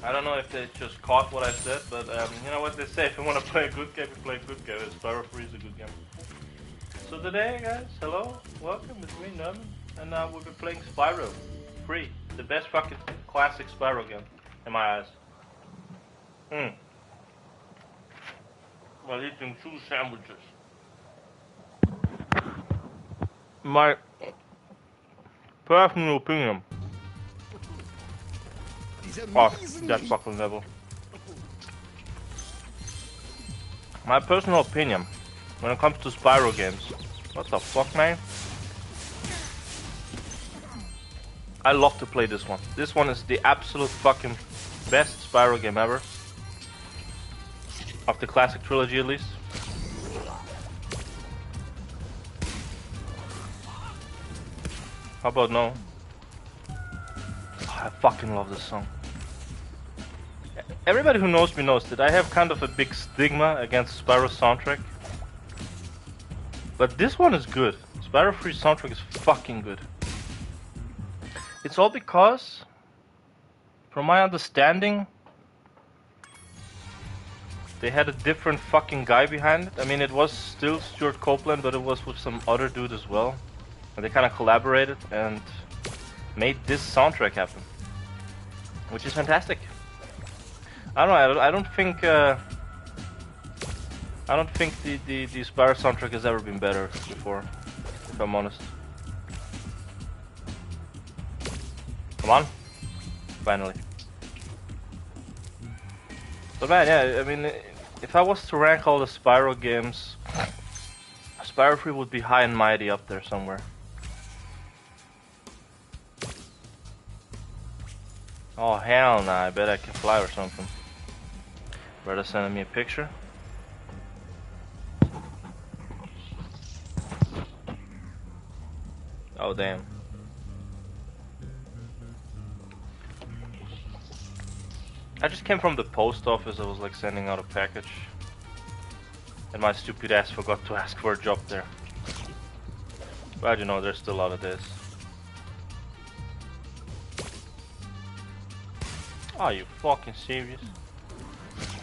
I don't know if they just caught what I said, but you know what they say, if you want to play a good game, you play a good game. Spyro Free is a good game. So today, guys, hello, welcome, it's me, Norman, and now we'll be playing Spyro Free, the best fucking classic Spyro game, in my eyes. While eating 2 sandwiches. My personal opinion. Oh, that fucking level. My personal opinion when it comes to Spyro games. What the fuck, man? I love to play this one. This one is the absolute fucking best Spyro game ever. Of the classic trilogy, at least. How about no? Oh, I fucking love this song. Everybody who knows me knows that I have kind of a big stigma against Spyro's soundtrack. But this one is good. Spyro 3's soundtrack is fucking good. It's all because, from my understanding, they had a different fucking guy behind it. I mean, it was still Stuart Copeland, but it was with some other dude as well. And they kind of collaborated and made this soundtrack happen. Which is fantastic. I don't know, I don't think the Spyro soundtrack has ever been better before, if I'm honest. Come on, finally. But man, yeah, I mean, if I was to rank all the Spyro games, Spyro 3 would be high and mighty up there somewhere. Oh hell nah, I bet I can fly or something. Brother sending me a picture. Oh damn. I just came from the post office. I was like sending out a package. And my stupid ass forgot to ask for a job there. But you know, there's still a lot of this. Are you fucking serious?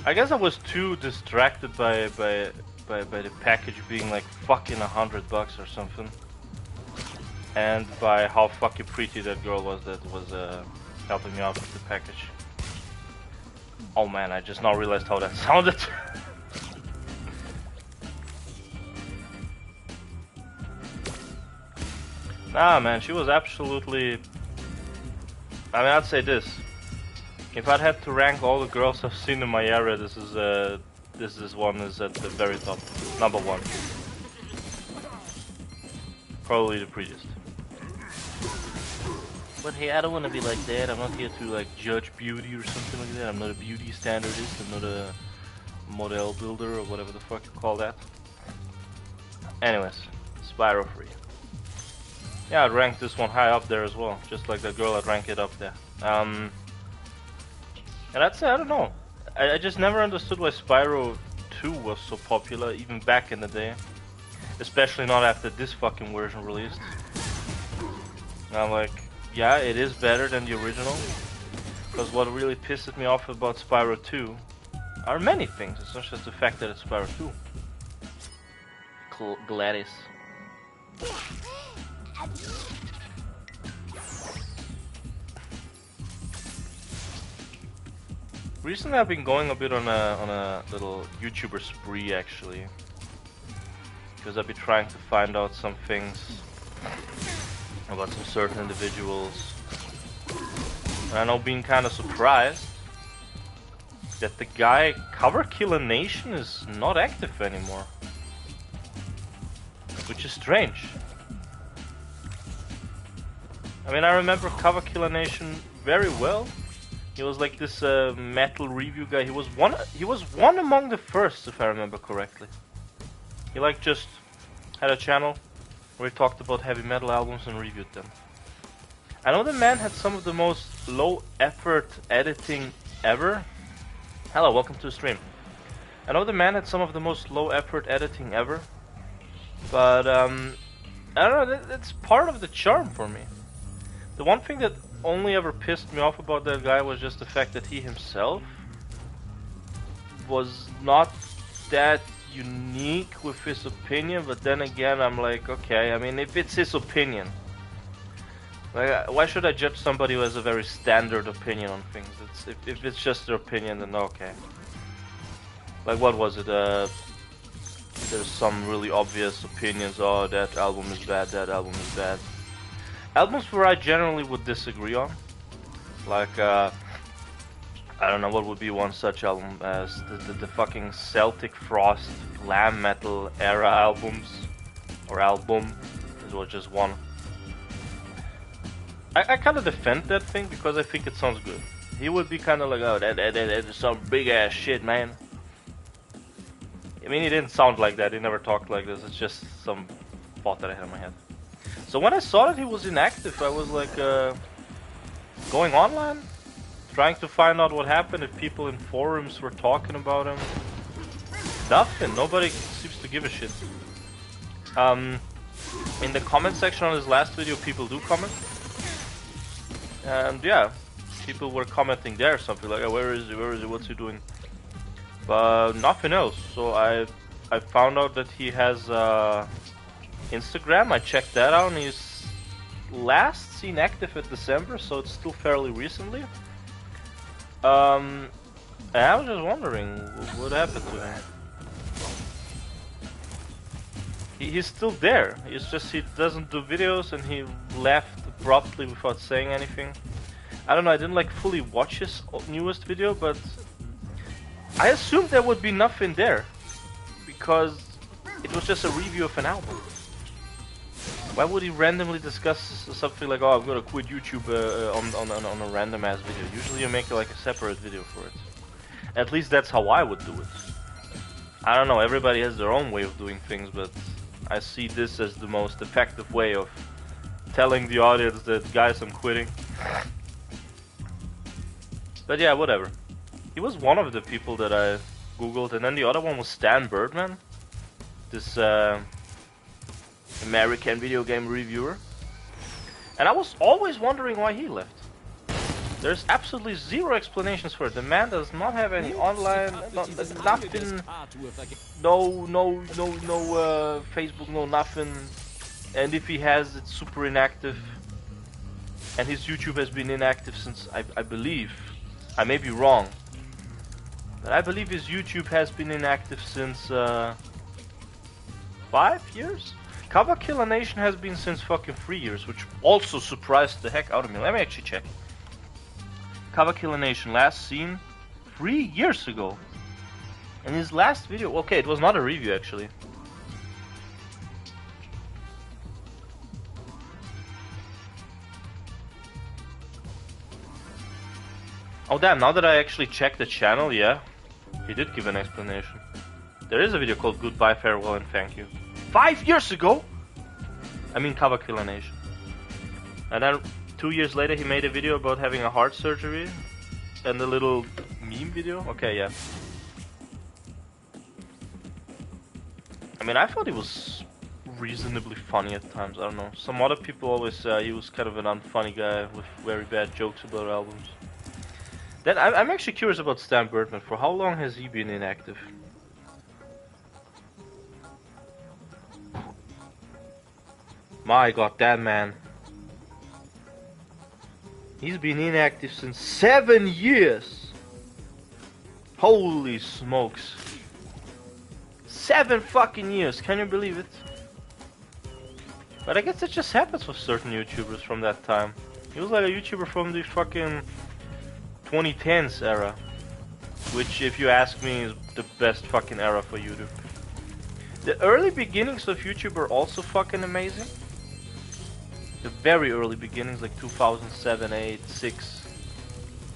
I guess I was too distracted by the package being like fucking $100 or something, and by how fucking pretty that girl was that was helping me out with the package. Oh man, I just now realized how that sounded. Nah man, she was absolutely... I mean, I'd say this. If I'd had to rank all the girls I've seen in my area, this one is at the very top. Number 1. Probably the prettiest. But hey, I don't want to be like that. I'm not here to like judge beauty or something like that. I'm not a beauty standardist. I'm not a model builder or whatever the fuck you call that. Anyways, Spyro 3. Yeah, I'd rank this one high up there as well. Just like that girl, I'd rank it up there. And I'd say, I don't know, I just never understood why Spyro 2 was so popular, even back in the day. Especially not after this fucking version released. And I'm like, yeah, it is better than the original. Because what really pisses me off about Spyro 2 are many things. It's not just the fact that it's Spyro 2. Gladys. Recently I've been going a bit on a little YouTuber spree actually, because I've been trying to find out some things about some certain individuals, and I know being kind of surprised that the guy Cover Killer Nation is not active anymore, which is strange. I mean, I remember Cover Killer Nation very well. He was like this metal review guy. He was one among the first, if I remember correctly. He like just had a channel where he talked about heavy metal albums and reviewed them. I know the man had some of the most low effort editing ever. Hello, welcome to the stream. I know the man had some of the most low effort editing ever, but I don't know, that's part of the charm for me. The one thing that only ever pissed me off about that guy was just the fact that he himself was not that unique with his opinion, but then again I'm like, okay, I mean, if it's his opinion, like, why should I judge somebody who has a very standard opinion on things? If it's just their opinion, then okay. Like, what was it? There's some really obvious opinions. Oh, that album is bad, that album is bad. Albums where I generally would disagree on. Like, I don't know, what would be one such album as the fucking Celtic Frost glam metal era albums. Or album. There was just one. I kind of defend that thing because I think it sounds good. He would be kind of like, oh, that is some big ass shit, man. I mean, he didn't sound like that. He never talked like this. It's just some thought that I had in my head. So when I saw that he was inactive, I was like, going online, trying to find out what happened, if people in forums were talking about him. Nothing. Nobody seems to give a shit. In the comment section on his last video, people do comment. And yeah, people were commenting there, something like, oh, where is he, what's he doing? But nothing else. So I found out that he has Instagram. I checked that out, and he's last seen active in December, so it's still fairly recently. And I was just wondering what happened to him. He's still there. It's just he doesn't do videos, and he left abruptly without saying anything. I don't know, I didn't like fully watch his newest video, but I assumed there would be nothing there because it was just a review of an album. Why would he randomly discuss something like, oh, I'm gonna quit YouTube on a random ass video? Usually you make like a separate video for it. At least that's how I would do it. I don't know, everybody has their own way of doing things, but I see this as the most effective way of telling the audience that, guys, I'm quitting. But yeah, whatever. He was one of the people that I googled, and then the other one was Stan Birdman, this American video game reviewer. And I was always wondering why he left. There's absolutely zero explanations for it. The man does not have any online, nothing, no Facebook, no nothing. And if he has, it's super inactive. And his YouTube has been inactive since, I believe, I may be wrong, but I believe his YouTube has been inactive since 5 years? Cover Killer Nation has been since fucking 3 years, which also surprised the heck out of me. Let me actually check. Cover Killer Nation last seen 3 years ago. And his last video, okay, it was not a review actually. Oh damn, now that I actually checked the channel, yeah, he did give an explanation. There is a video called Goodbye, Farewell and Thank You. 5 years ago? I mean Cover Killer Nation. And then 2 years later he made a video about having a heart surgery. And a little meme video? Okay, yeah. I mean, I thought he was reasonably funny at times, I don't know. Some other people always say he was kind of an unfunny guy with very bad jokes about albums. Then I'm actually curious about Stan Birdman. For how long has he been inactive? My god, that man. He's been inactive since 7 years. Holy smokes. 7 fucking years, can you believe it? But I guess it just happens with certain YouTubers from that time. He was like a YouTuber from the fucking 2010s era, which, if you ask me, is the best fucking era for YouTube. The early beginnings of YouTube are also fucking amazing. The very early beginnings, like 2007, 8, 6.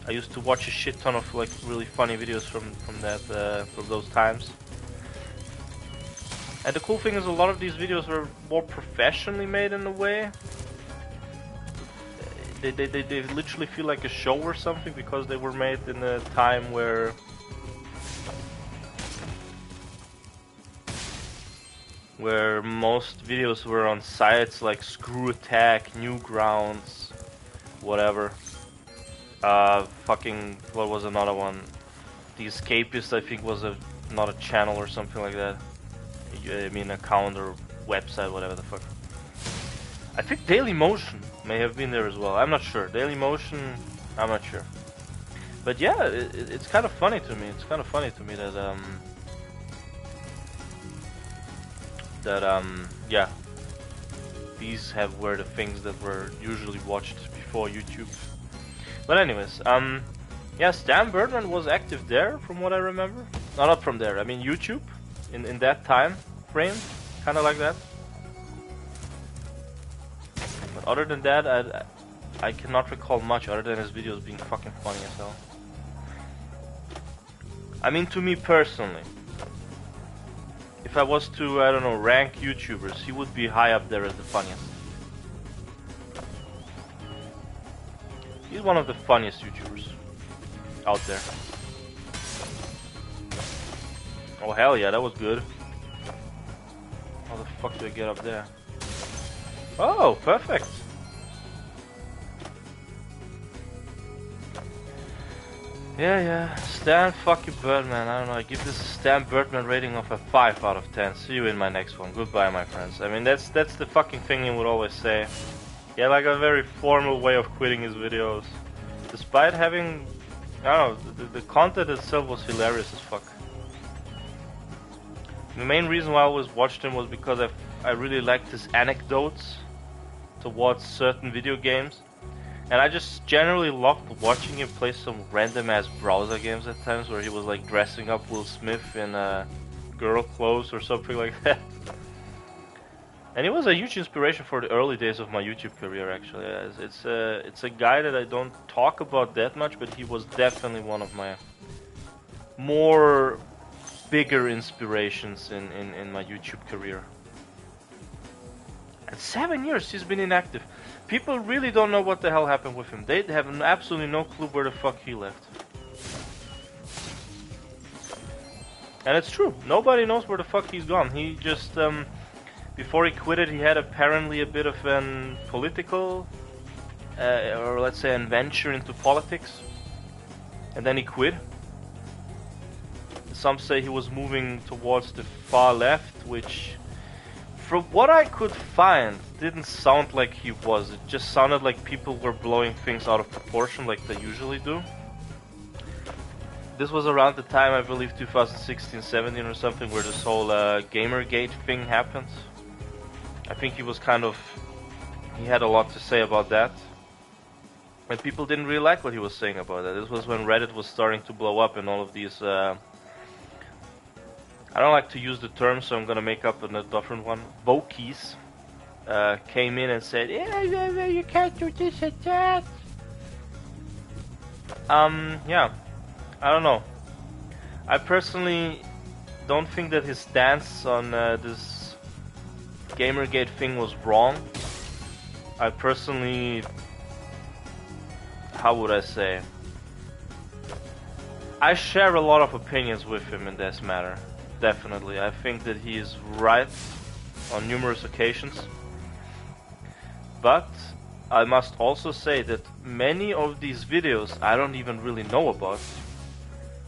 I used to watch a shit ton of like really funny videos from those times. And the cool thing is, a lot of these videos were more professionally made in a way. They literally feel like a show or something because they were made in a time where most videos were on sites like Screw Attack, Newgrounds, whatever. Fucking, what was another one? The Escapist, I think, was not a channel or something like that. I mean, account or website, whatever the fuck. I think Daily Motion may have been there as well. I'm not sure. Daily Motion, I'm not sure. But yeah, it's kind of funny to me. It's kind of funny to me that yeah, these were the things that were usually watched before YouTube. But anyways, yeah, Stan Birdman was active there, from what I remember. No, not from there. I mean YouTube, in that time frame, kind of like that. But other than that, I cannot recall much other than his videos being fucking funny as hell. I mean, to me personally, if I was to, I don't know, rank YouTubers, he would be high up there as the funniest. He's one of the funniest YouTubers out there. Oh hell yeah, that was good. How the fuck do I get up there? Oh, perfect. Yeah, Stan fucking Birdman. I don't know, I give this Stan Birdman rating of a 5 out of 10. See you in my next one. Goodbye, my friends. I mean, that's the fucking thing he would always say. He had like a very formal way of quitting his videos. Despite having, I don't know, the content itself was hilarious as fuck. The main reason why I always watched him was because I really liked his anecdotes towards certain video games. And I just generally loved watching him play some random ass browser games at times where he was like dressing up Will Smith in girl clothes or something like that. And he was a huge inspiration for the early days of my YouTube career, actually. It's a guy that I don't talk about that much, but he was definitely one of my more bigger inspirations in my YouTube career. And 7 years he's been inactive. People really don't know what the hell happened with him. They have absolutely no clue where the fuck he left. And it's true. Nobody knows where the fuck he's gone. He just, before he quit it, he had apparently a bit of an political, or let's say an venture into politics. And then he quit. Some say he was moving towards the far left, which, from what I could find, didn't sound like he was. It just sounded like people were blowing things out of proportion like they usually do. This was around the time, I believe, 2016-17 or something, where this whole Gamergate thing happened. I think he was he had a lot to say about that. And people didn't really like what he was saying about that. This was when Reddit was starting to blow up and all of these... I don't like to use the term, so I'm gonna make up a different one. Vokies came in and said, yeah, you can't do this and that. Yeah, I don't know. I personally don't think that his stance on this Gamergate thing was wrong. I personally, how would I say? I share a lot of opinions with him in this matter. Definitely. I think that he is right on numerous occasions. But I must also say that many of these videos I don't even really know about,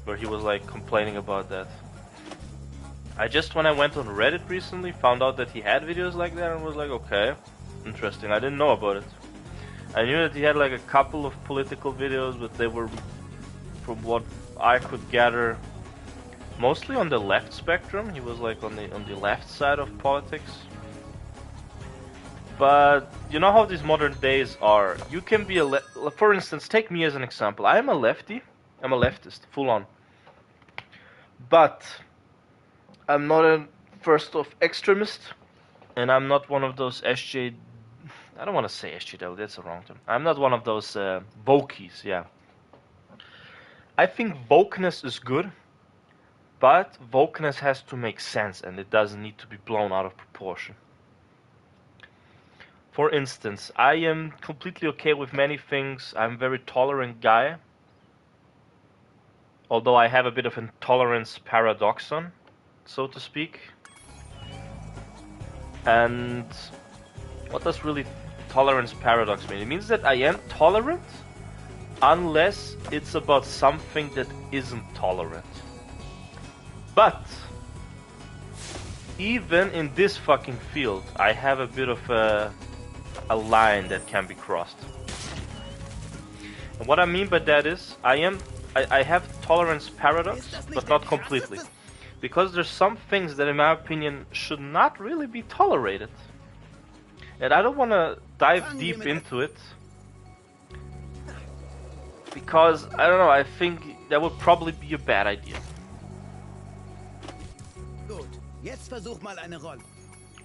where he was like complaining about that. I just, when I went on Reddit recently, found out that he had videos like that and was like, okay, interesting. I didn't know about it. I knew that he had like a couple of political videos, but they were, from what I could gather, mostly on the left spectrum. He was like on the left side of politics. But you know how these modern days are. You can be for instance, take me as an example. I am a lefty. I'm a leftist, full on. But I'm not a first of extremist, and I'm not one of those SJ. I don't want to say SJW. That's the wrong term. I'm not one of those wokies. Yeah. I think wokeness is good. But wokeness has to make sense, and it doesn't need to be blown out of proportion. For instance, I am completely okay with many things. I'm a very tolerant guy. Although I have a bit of a tolerance paradoxon, so to speak. And what does really tolerance paradox mean? It means that I am tolerant unless it's about something that isn't tolerant. But even in this fucking field, I have a bit of a line that can be crossed. And what I mean by that is, I have tolerance paradox, but not completely. Because there's some things that in my opinion should not really be tolerated. And I don't want to dive deep into it. Because, I don't know, I think that would probably be a bad idea.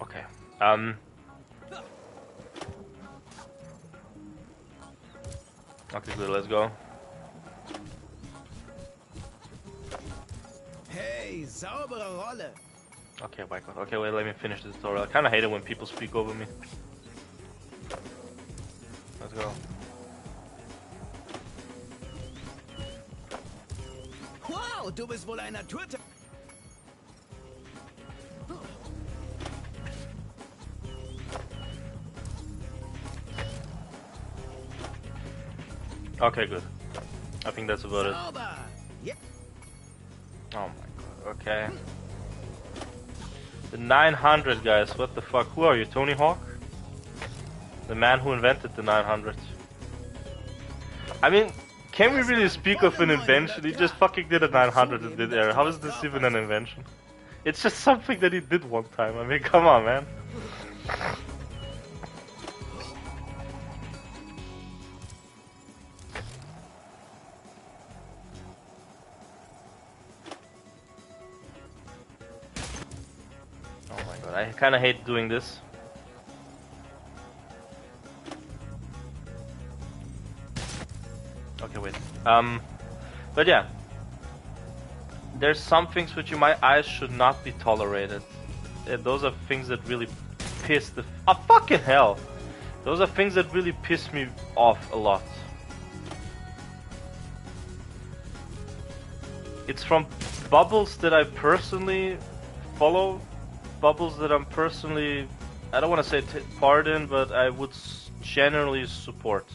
Okay. Okay, good, let's go. Hey, saubere Rolle. Okay, my god. Okay, wait, let me finish the tutorial. I kinda hate it when people speak over me. Let's go. Wow, du bist wohl ein Naturtalent. Okay, good. I think that's about it. Yeah. Oh my god, okay. The 900, guys, what the fuck? Who are you, Tony Hawk? The man who invented the 900. I mean, can we really speak of an invention? He just fucking did a 900 in mid-air. How is this even an invention? It's just something that he did one time. I mean, come on, man. I kinda hate doing this. Okay, wait. But yeah. There's some things which in my eyes should not be tolerated. Those are things that really piss the... Oh, fucking hell! Those are things that really piss me off a lot. It's from bubbles that I personally follow. Bubbles that I'm personally, I don't want to say part in, but I would generally support.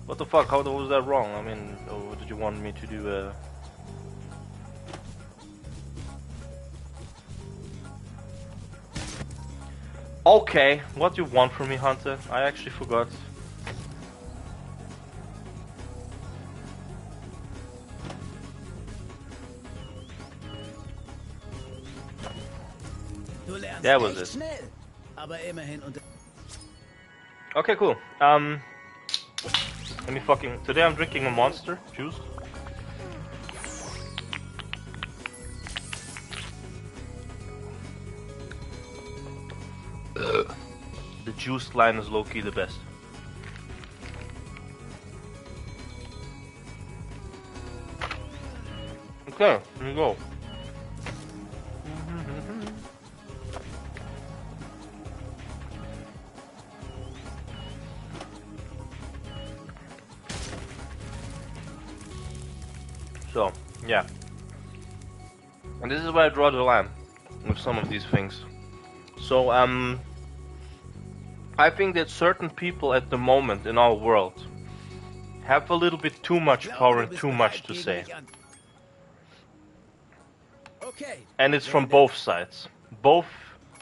What the fuck? How was that wrong? I mean, oh, did you want me to do a... Okay, what do you want from me, Hunter? I actually forgot. That was it. Okay, cool. Let me fucking... Today I'm drinking a Monster juice. The juice line is low-key the best. Okay, here we go. So, yeah. And this is where I draw the line with some of these things. So, I think that certain people at the moment in our world have a little bit too much power and too much to say. And it's from both sides. Both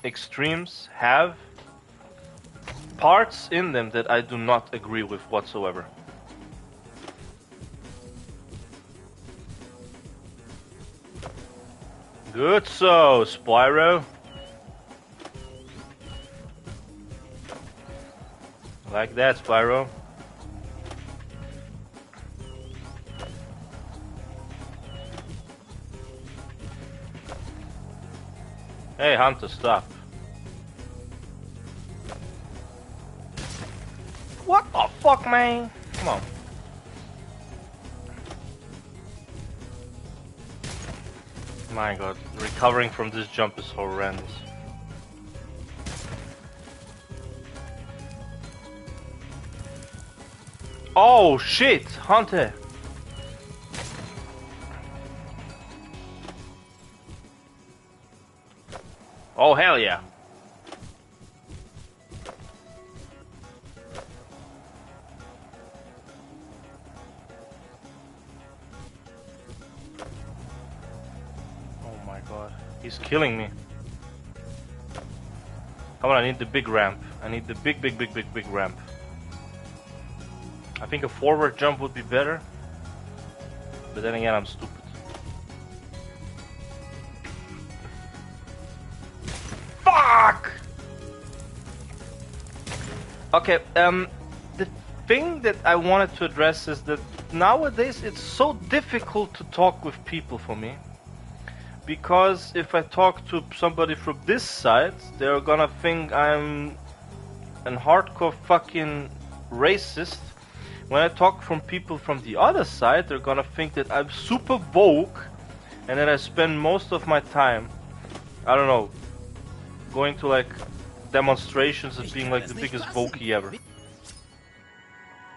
extremes have parts in them that I do not agree with whatsoever. Good so, Spyro. Like that, Spyro. Hey, Hunter, stop. What the fuck, man? Come on. My god, recovering from this jump is horrendous. Oh shit, Hunter! Oh hell yeah! He's killing me. Come on, I need the big ramp. I need the big ramp. I think a forward jump would be better. But then again, I'm stupid. Fuck! Okay, the thing that I wanted to address is that nowadays it's so difficult to talk with people for me. Because if I talk to somebody from this side, they're gonna think I'm a hardcore fucking racist. When I talk from people from the other side, they're gonna think that I'm super woke and that I spend most of my time, I don't know, going to like demonstrations as being like the biggest wokey ever.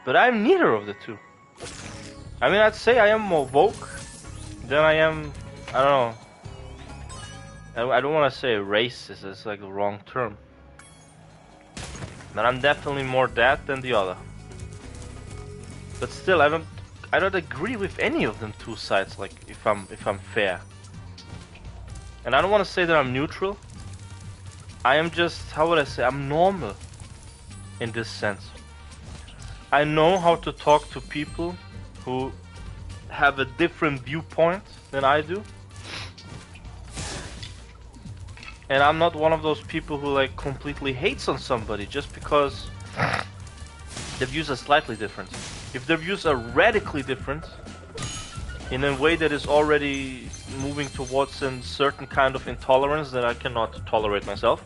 But I'm neither of the two. I mean, I'd say I am more woke than I am, I don't know. I don't want to say racist, it's like the wrong term. But I'm definitely more that than the other. But still, I don't agree with any of them two sides. Like if I'm fair, and I don't want to say that I'm neutral. I am just, how would I say, I'm normal in this sense. I know how to talk to people who have a different viewpoint than I do. And I'm not one of those people who like completely hates on somebody just because their views are slightly different. If their views are radically different, in a way that is already moving towards a certain kind of intolerance that I cannot tolerate myself.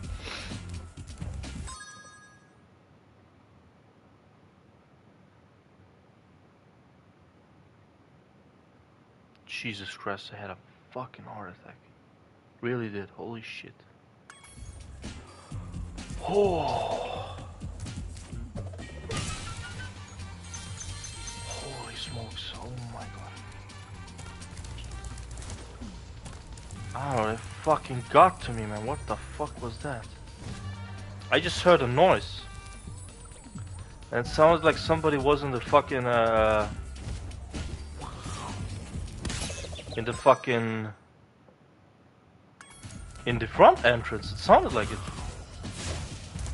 Jesus Christ, I had a fucking heart attack. Really did, holy shit. Oh. Holy smokes, oh my god. Oh, it fucking got to me, man. What the fuck was that? I just heard a noise. And it sounded like somebody was in the fucking, in the front entrance. It sounded like it.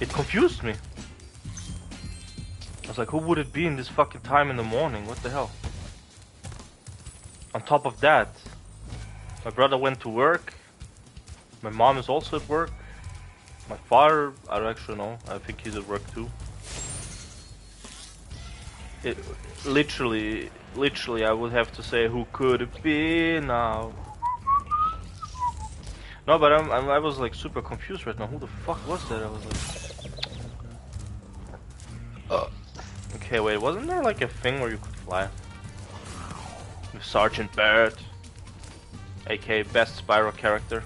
It confused me. I was like, who would it be in this fucking time in the morning? What the hell? On top of that, my brother went to work. My mom is also at work. My father, I don't actually know. I think he's at work too. It literally, I would have to say, who could it be now? No, but I was like super confused right now. Who the fuck was that? I was like, okay, wait, wasn't there like a thing where you could fly? With Sergeant Barrett, aka best Spyro character.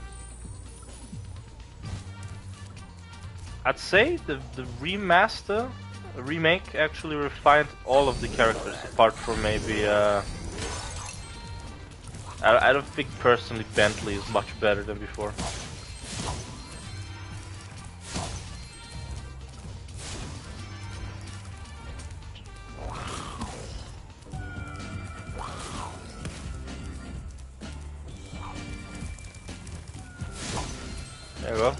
I'd say the remake actually refined all of the characters, apart from maybe I don't think personally Bentley is much better than before. There you go.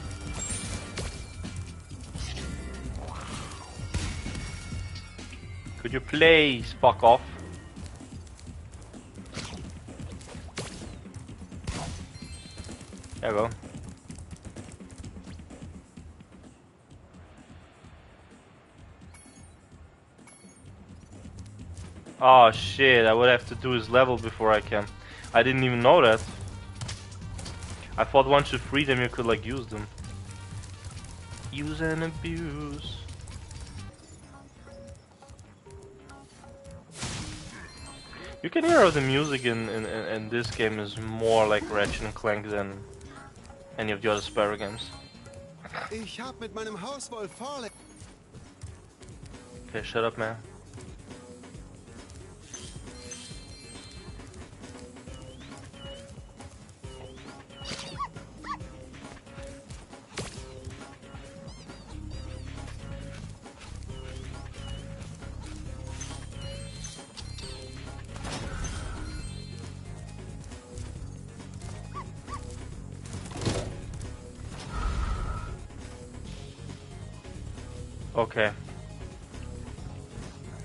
Could you please fuck off? There you go. Oh shit, I would have to do his level before I can. I didn't even know that. I thought once you free them you could like use them. Use and abuse. You can hear how the music in this game is more like Ratchet and Clank than any of the other Spyro games. Ich hab mit meinem Haus wohl vorle. Okay, shut up, man. Okay.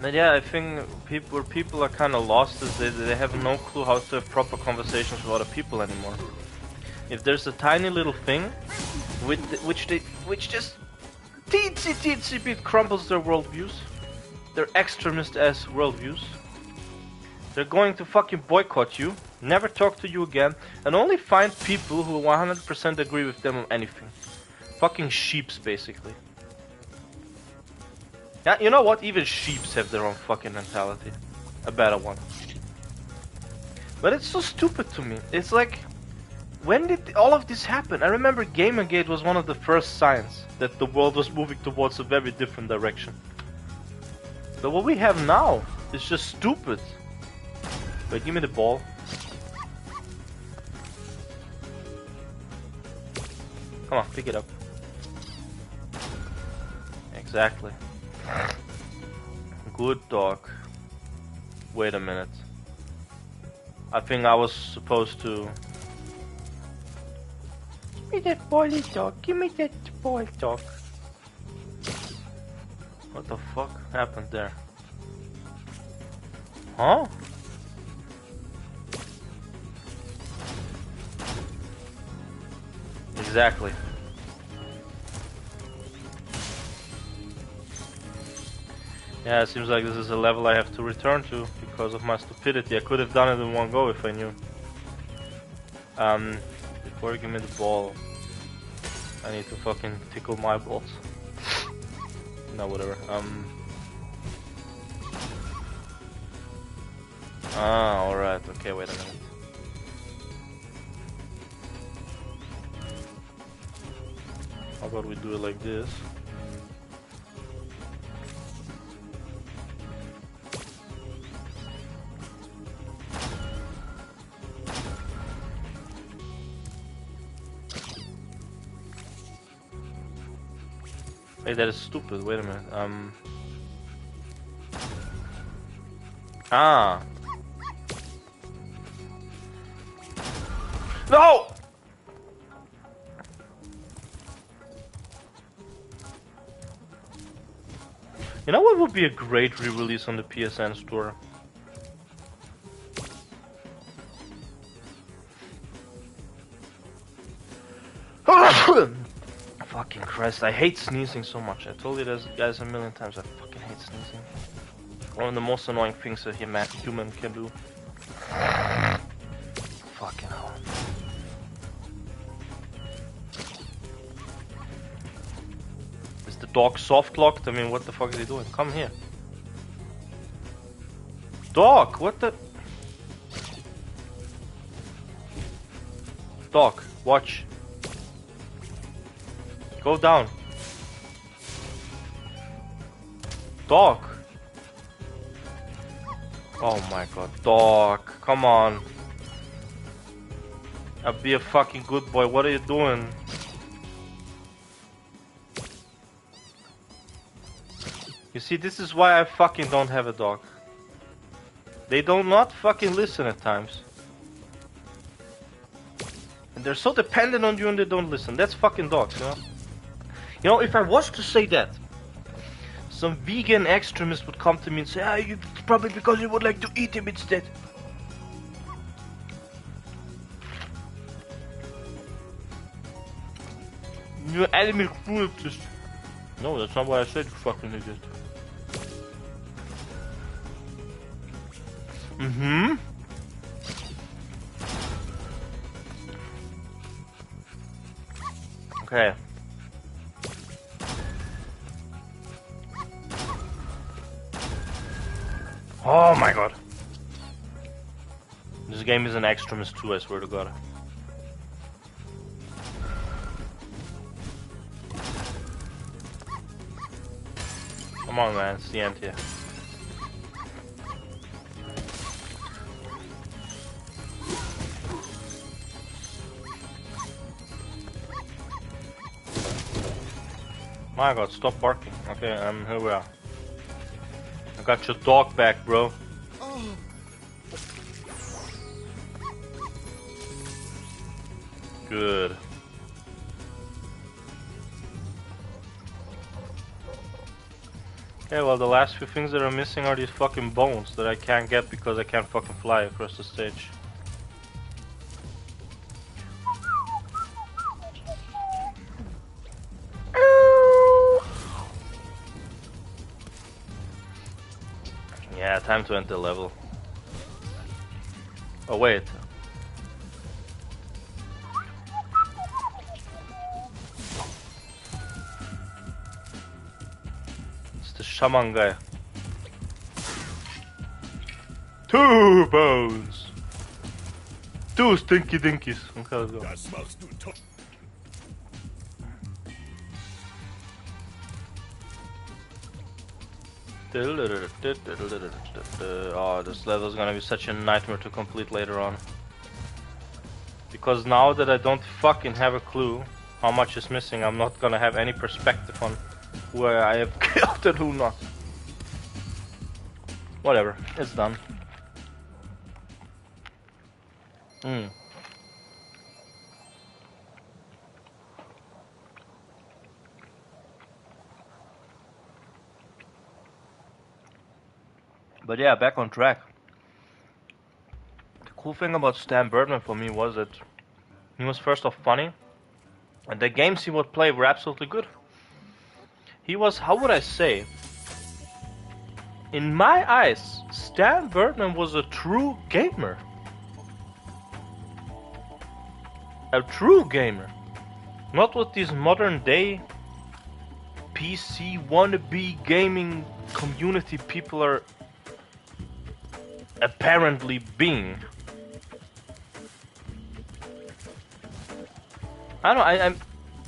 But yeah, I think where people are kind of lost is they have no clue how to have proper conversations with other people anymore. If there's a tiny little thing which just teensy bit crumbles their worldviews, their extremist ass worldviews, they're going to fucking boycott you, never talk to you again, and only find people who 100% agree with them on anything. Fucking sheeps, basically. Yeah, you know what? Even sheeps have their own fucking mentality. A better one. But it's so stupid to me. It's like, when did all of this happen? I remember Gamergate was one of the first signs that the world was moving towards a very different direction. But what we have now is just stupid. Wait, give me the ball. Come on, pick it up. Exactly. Good dog. Wait a minute. I think I was supposed to... Give me that bally dog. Give me that ball dog. What the fuck happened there? Huh? Exactly. Yeah, it seems like this is a level I have to return to because of my stupidity. I could have done it in one go if I knew. Before you give me the ball, I need to fucking tickle my balls. No, whatever. Ah, alright. Okay, wait a minute. How about we do it like this? Hey, that is stupid. Wait a minute. Ah. No! You know what would be a great re-release on the PSN store? Fucking Christ, I hate sneezing so much. I told you this guys a million times, I fucking hate sneezing. One of the most annoying things a human can do. Fucking hell. Is the dog soft locked? I mean, what the fuck is he doing? Come here. Dog, what the... Dog, watch. Go down. Dog. Oh my god, dog. Come on. I'll be a fucking good boy. What are you doing? You see, this is why I fucking don't have a dog. They do not fucking listen at times. And they're so dependent on you and they don't listen. That's fucking dogs, you know? You know, if I was to say that, some vegan extremist would come to me and say, ah, it's probably because you would like to eat him instead. You're animal cruelty. No, that's not what I said, you fucking idiot. Mm-hmm. Okay. Oh my god. This game is an extremist too, I swear to god. Come on man, it's the end here. My god, stop barking. Okay, here we are. I got your dog back, bro. Oh, Good. Yeah, well, the last few things that are missing are these fucking bones that I can't get because I can't fucking fly across the stage. Yeah, time to enter level. Oh, wait. It's the shaman guy. 2 bones! 2 stinky dinkies. Okay, let's go. Das machst du toll. Oh, this level is gonna be such a nightmare to complete later on. Because now that I don't fucking have a clue how much is missing, I'm not gonna have any perspective on where I have killed and who not. Whatever, it's done. But yeah, back on track. The cool thing about Stan Birdman for me was that he was first off funny, and the games he would play were absolutely good. He was, how would I say, in my eyes, Stan Birdman was a true gamer. A true gamer. Not what these modern day PC wannabe gaming community people are apparently being. I don't know,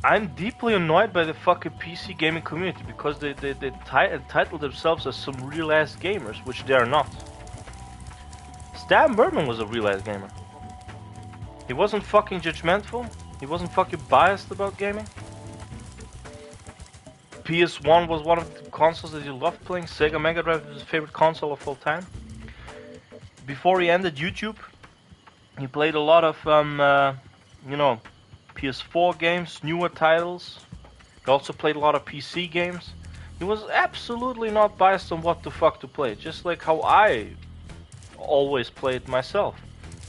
I'm deeply annoyed by the fucking PC gaming community because they title themselves as some real ass gamers, which they are not. Stan Birdman was a real ass gamer. He wasn't fucking judgmental. He wasn't fucking biased about gaming. PS1 was one of the consoles that he loved playing. Sega Mega Drive was his favorite console of all time. Before he ended YouTube, he played a lot of, you know, PS4 games, newer titles. He also played a lot of PC games. He was absolutely not biased on what the fuck to play, just like how I always played myself.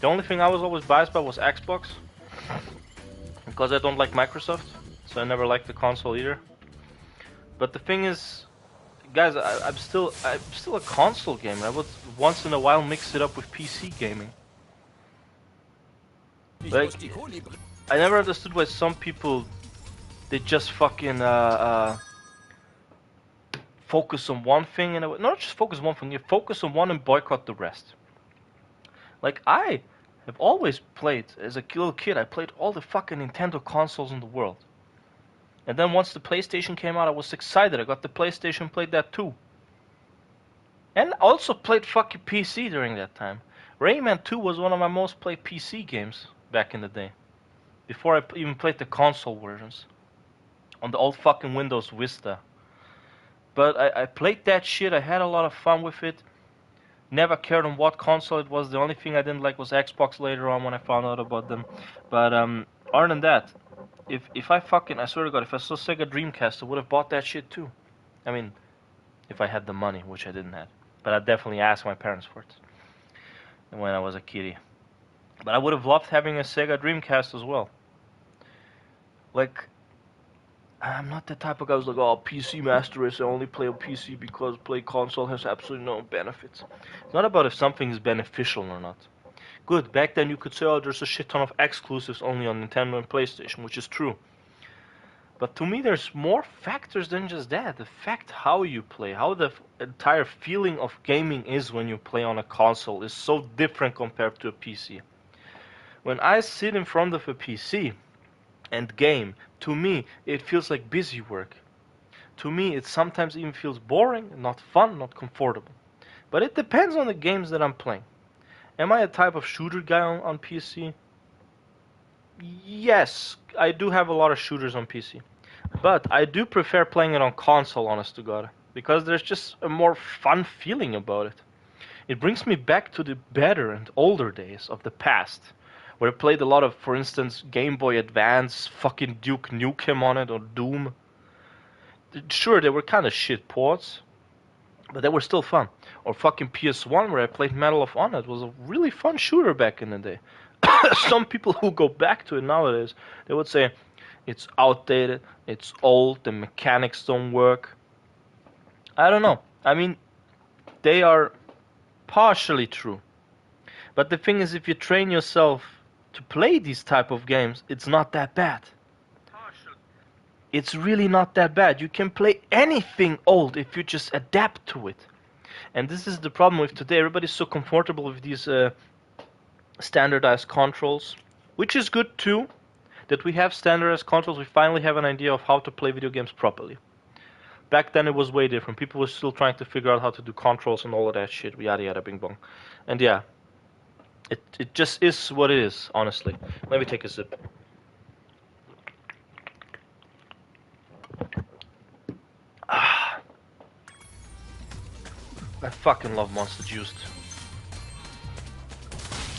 The only thing I was always biased by was Xbox, because I don't like Microsoft, so I never liked the console either. But the thing is, guys, I'm still a console gamer. I would once in a while mix it up with PC gaming. Like, I never understood why some people, they just fucking focus on one thing and not just focus on one thing. You focus on one and boycott the rest. Like, I have always played as a little kid. I played all the fucking Nintendo consoles in the world. And then once the PlayStation came out, I was excited. I got the PlayStation, played that too. And also played fucking PC during that time. Rayman 2 was one of my most played PC games back in the day. Before I even played the console versions. On the old fucking Windows Vista. But I played that shit, I had a lot of fun with it. Never cared on what console it was. The only thing I didn't like was Xbox later on when I found out about them. But other than that, if I swear to God, if I saw Sega Dreamcast, I would have bought that shit too. I mean, if I had the money, which I didn't have. But I definitely asked my parents for it when I was a kiddie. But I would have loved having a Sega Dreamcast as well. Like, I'm not the type of guy who's like, oh, PC Master Race, I only play on PC because play console has absolutely no benefits. It's not about if something is beneficial or not. Good, back then you could say, oh, there's a shit ton of exclusives only on Nintendo and PlayStation, which is true. But to me, there's more factors than just that. The fact how you play, how the entire feeling of gaming is when you play on a console is so different compared to a PC. When I sit in front of a PC and game, to me, it feels like busy work. To me, it sometimes even feels boring, not fun, not comfortable. But it depends on the games that I'm playing. Am I a type of shooter guy on PC? Yes, I do have a lot of shooters on PC. But I do prefer playing it on console, honest to God. Because there's just a more fun feeling about it. It brings me back to the better and older days of the past. Where I played a lot of, for instance, Game Boy Advance, fucking Duke Nukem on it, or Doom. Sure, they were kind of shit ports. but they were still fun. Or fucking PS1 where I played Medal of Honor. It was a really fun shooter back in the day. Some people who go back to it nowadays, they would say it's outdated, it's old, the mechanics don't work. I don't know. I mean, they are partially true. But the thing is, if you train yourself to play these type of games, it's not that bad. It's really not that bad. You can play anything old if you just adapt to it. And this is the problem with today. Everybody's so comfortable with these standardized controls, which is good too, that we have standardized controls. We finally have an idea of how to play video games properly. Back then it was way different. People were still trying to figure out how to do controls and all of that shit. Yada yada bing bong. And yeah, it just is what it is, honestly. Let me take a sip. I fucking love Monster Juiced.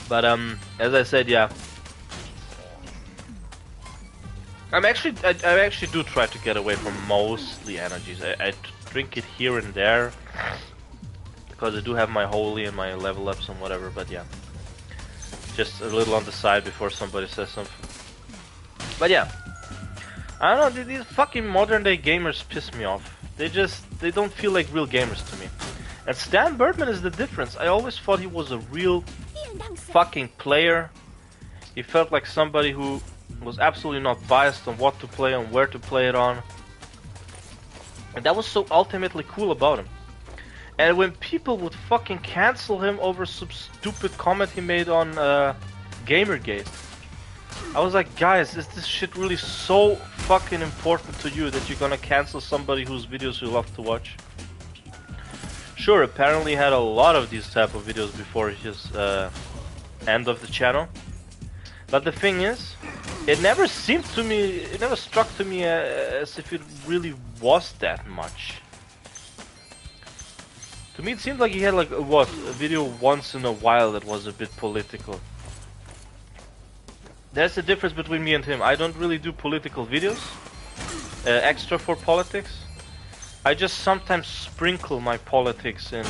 But as I said, yeah, I actually do try to get away from mostly energies. I drink it here and there because I do have my holy and my level ups and whatever. But yeah, just a little on the side before somebody says something. But yeah, I don't know. These fucking modern day gamers piss me off. They don't feel like real gamers to me. And Stan Birdman is the difference. I always thought he was a real fucking player. He felt like somebody who was absolutely not biased on what to play and where to play it on. And that was so ultimately cool about him. And when people would fucking cancel him over some stupid comment he made on Gamergate, I was like, guys, is this shit really so fucking important to you that you're gonna cancel somebody whose videos you love to watch? Sure, apparently he had a lot of these type of videos before his end of the channel. But the thing is, it never seemed to me, it never struck to me as if it really was that much. To me it seemed like he had like, a video once in a while that was a bit political. There's the difference between me and him. I don't really do political videos, extra for politics. I just sometimes sprinkle my politics in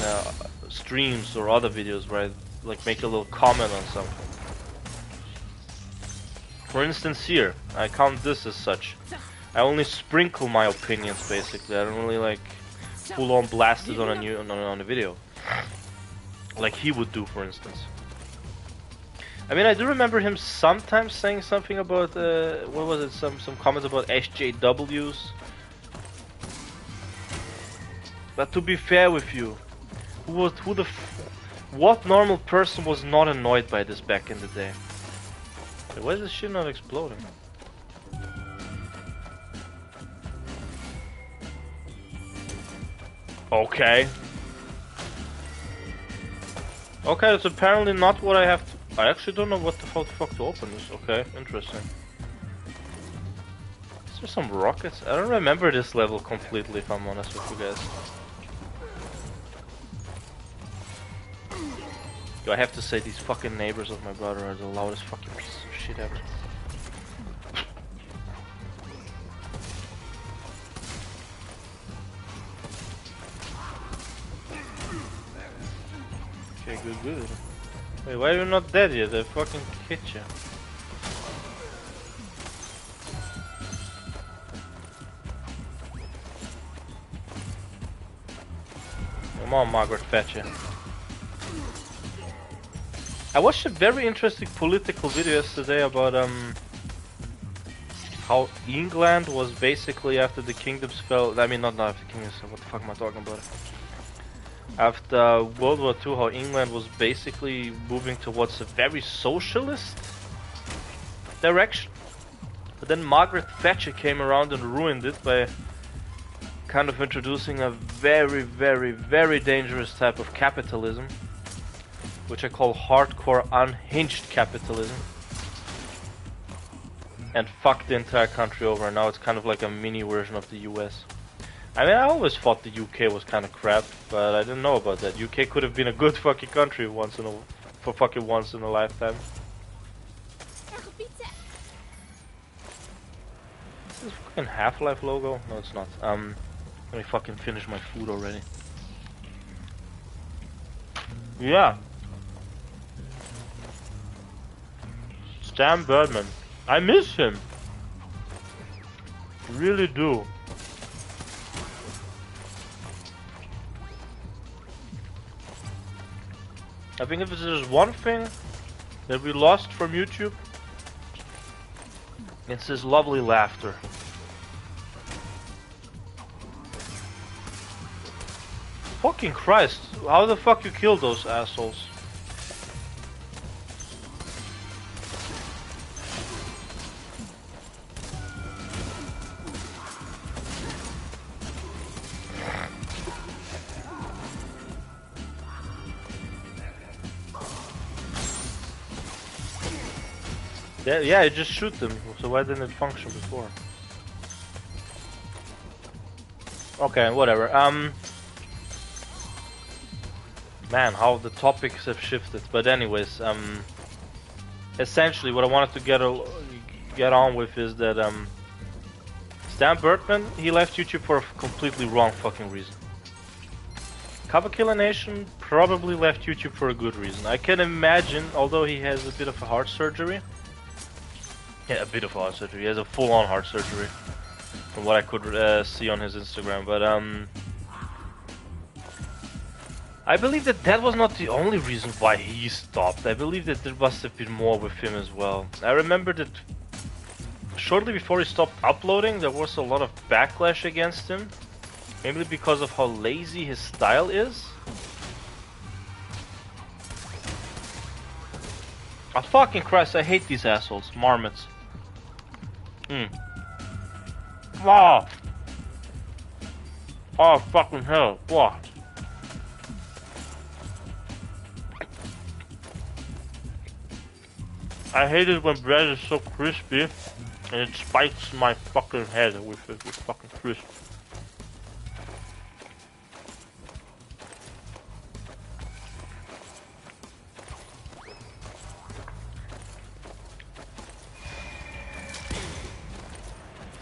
streams or other videos where I like make a little comment on something. For instance here, I count this as such. I only sprinkle my opinions basically. I don't really like full on blast it on a video. Like he would do, for instance. I mean, I do remember him sometimes saying something about what was it? Some comments about SJWs. But to be fair with you, what normal person was not annoyed by this back in the day? Wait, why is this shit not exploding? Okay. Okay, that's apparently not what I have to... I actually don't know what the fuck to open this. Okay, interesting. Is there some rockets? I don't remember this level completely, if I'm honest with you guys. Do I have to say these fucking neighbors of my brother are the loudest fucking pieces of shit ever? Okay, good. Wait, why are you not dead yet? They fucking hit you. Come on, Margaret Thatcher. I watched a very interesting political video yesterday about how England was basically after the kingdoms fell. I mean, not after the kingdoms. What the fuck am I talking about? After World War II, how England was basically moving towards a very socialist direction. But then Margaret Thatcher came around and ruined it by kind of introducing a very dangerous type of capitalism, which I call hardcore unhinged capitalism, and fucked the entire country over. And now it's kind of like a mini version of the US. I mean, I always thought the UK was kind of crap, but I didn't know about that. UK could have been a good fucking country once in a lifetime. Is this fucking Half-Life logo? No, it's not. Let me fucking finish my food already. Yeah. Stan Birdman. I miss him. Really do. I think if there's one thing that we lost from YouTube, it's his lovely laughter. Fucking Christ, how the fuck you killed those assholes? Yeah, it just shoot them, so why didn't it function before? Okay, whatever. Man, how the topics have shifted. But anyways, essentially what I wanted to get on with is that, Stan Birdman, he left YouTube for a completely wrong fucking reason. Killer Nation probably left YouTube for a good reason. I can imagine, although he has a bit of a heart surgery. Yeah, a bit of heart surgery. He has a full-on heart surgery, from what I could see on his Instagram. But I believe that that was not the only reason why he stopped. I believe that there must have been more with him as well. I remember that shortly before he stopped uploading, there was a lot of backlash against him. Maybe because of how lazy his style is. Oh, fucking Christ, I hate these assholes. Marmots. Oh. Oh, fucking hell. What? I hate it when bread is so crispy and it spikes my fucking head with fucking crisp.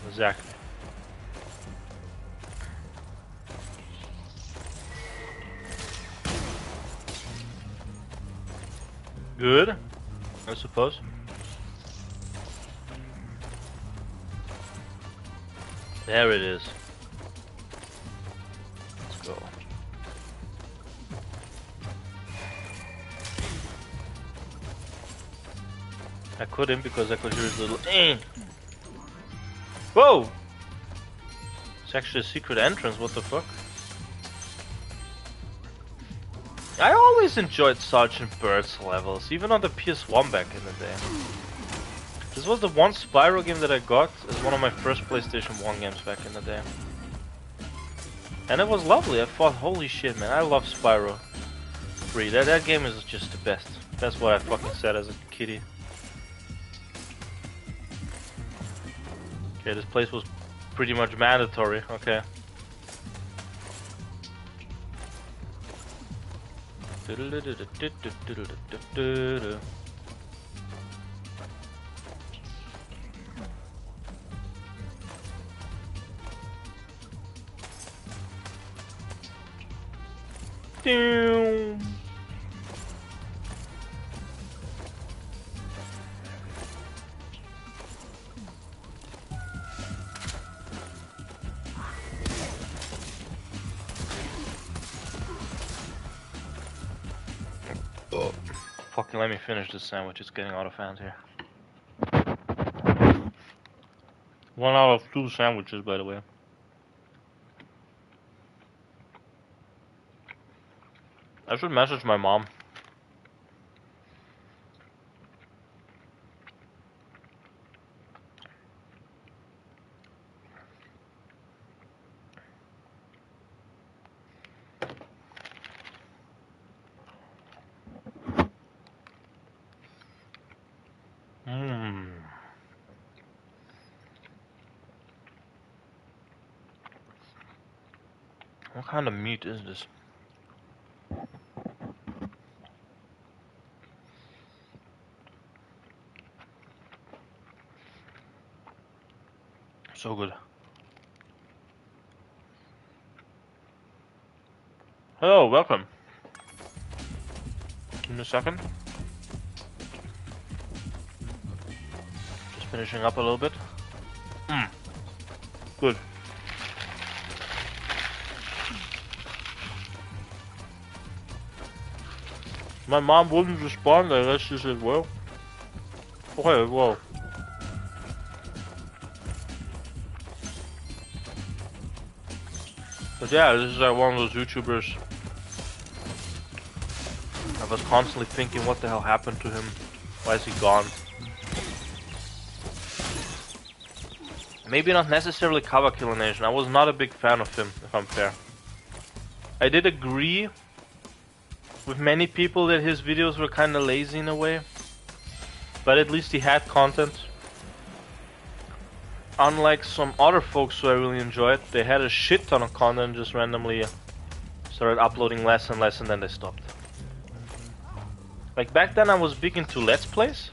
Exactly. Good, I suppose. There it is. Let's go. I couldn't because I could hear his little Whoa! It's actually a secret entrance, what the fuck? I always enjoyed Sergeant Bird's levels, even on the PS1 back in the day. This was the one Spyro game that I got as one of my first PlayStation 1 games back in the day. And it was lovely, I thought, holy shit man, I love Spyro 3. That game is just the best. That's what I fucking said as a kiddie. Okay, this place was pretty much mandatory, okay. Fucking let me finish this sandwich, it's getting out of hand here. 1 out of 2 sandwiches, by the way. I should message my mom. What kind of meat is this? So good. Hello, welcome. in a second. Just finishing up a little bit. Good. My mom wouldn't respond, I guess she said, well. Okay, well. But yeah, this is like one of those YouTubers. I was constantly thinking, what the hell happened to him? Why is he gone? Maybe not necessarily Nation. I was not a big fan of him, if I'm fair. I did agree with many people that his videos were kinda lazy in a way. But at least he had content. Unlike some other folks who I really enjoyed, they had a shit ton of content and just randomly started uploading less and less and then they stopped. Like back then I was big into Let's Plays.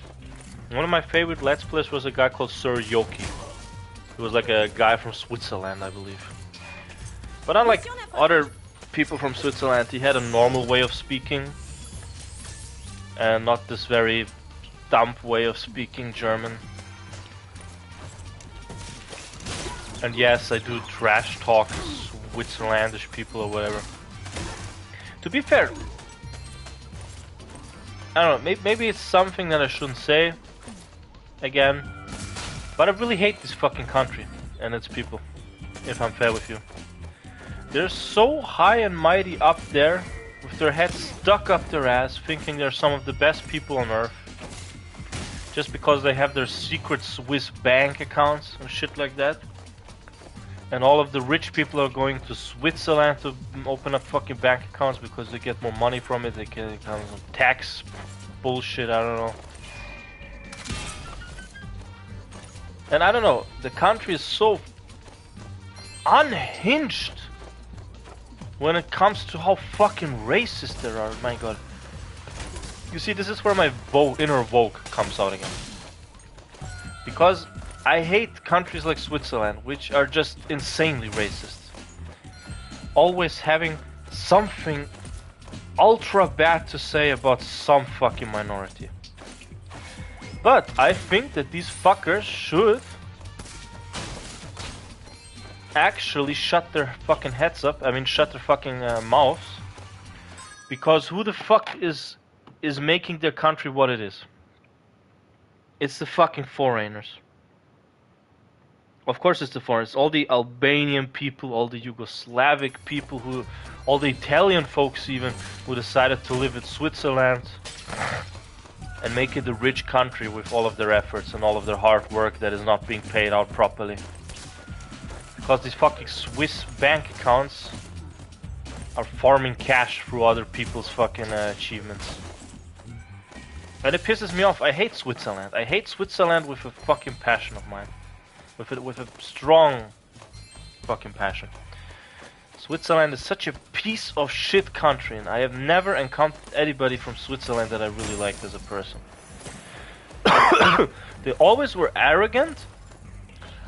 One of my favorite Let's Plays was a guy called Sir Yoki. He was like a guy from Switzerland, I believe. But unlike other people from Switzerland, he had a normal way of speaking. And not this very dumb way of speaking German. And yes, I do trash talk Switzerlandish people or whatever. To be fair, I don't know, maybe it's something that I shouldn't say again, but I really hate this fucking country and its people, if I'm fair with you. They're so high and mighty up there, with their heads stuck up their ass, thinking they're some of the best people on earth, just because they have their secret Swiss bank accounts and shit like that. And all of the rich people are going to Switzerland to open up fucking bank accounts because they get more money from it. They get some tax bullshit, I don't know. And I don't know, the country is so unhinged when it comes to how fucking racist there are, my god. You see, this is where my inner woke comes out again. Because I hate countries like Switzerland, which are just insanely racist. Always having something ultra bad to say about some fucking minority. But I think that these fuckers should actually shut their fucking heads up. I mean, shut their fucking mouths. Because who the fuck is making their country what it is? It's the fucking foreigners. Of course it's the foreigners. All the Albanian people, all the Yugoslavic people, all the Italian folks even, who decided to live in Switzerland and make it a rich country with all of their efforts and all of their hard work that is not being paid out properly. Because these fucking Swiss bank accounts are farming cash through other people's fucking achievements. And it pisses me off. I hate Switzerland. I hate Switzerland with a fucking passion of mine. With a strong fucking passion. Switzerland is such a piece of shit country, and I have never encountered anybody from Switzerland that I really liked as a person. They always were arrogant,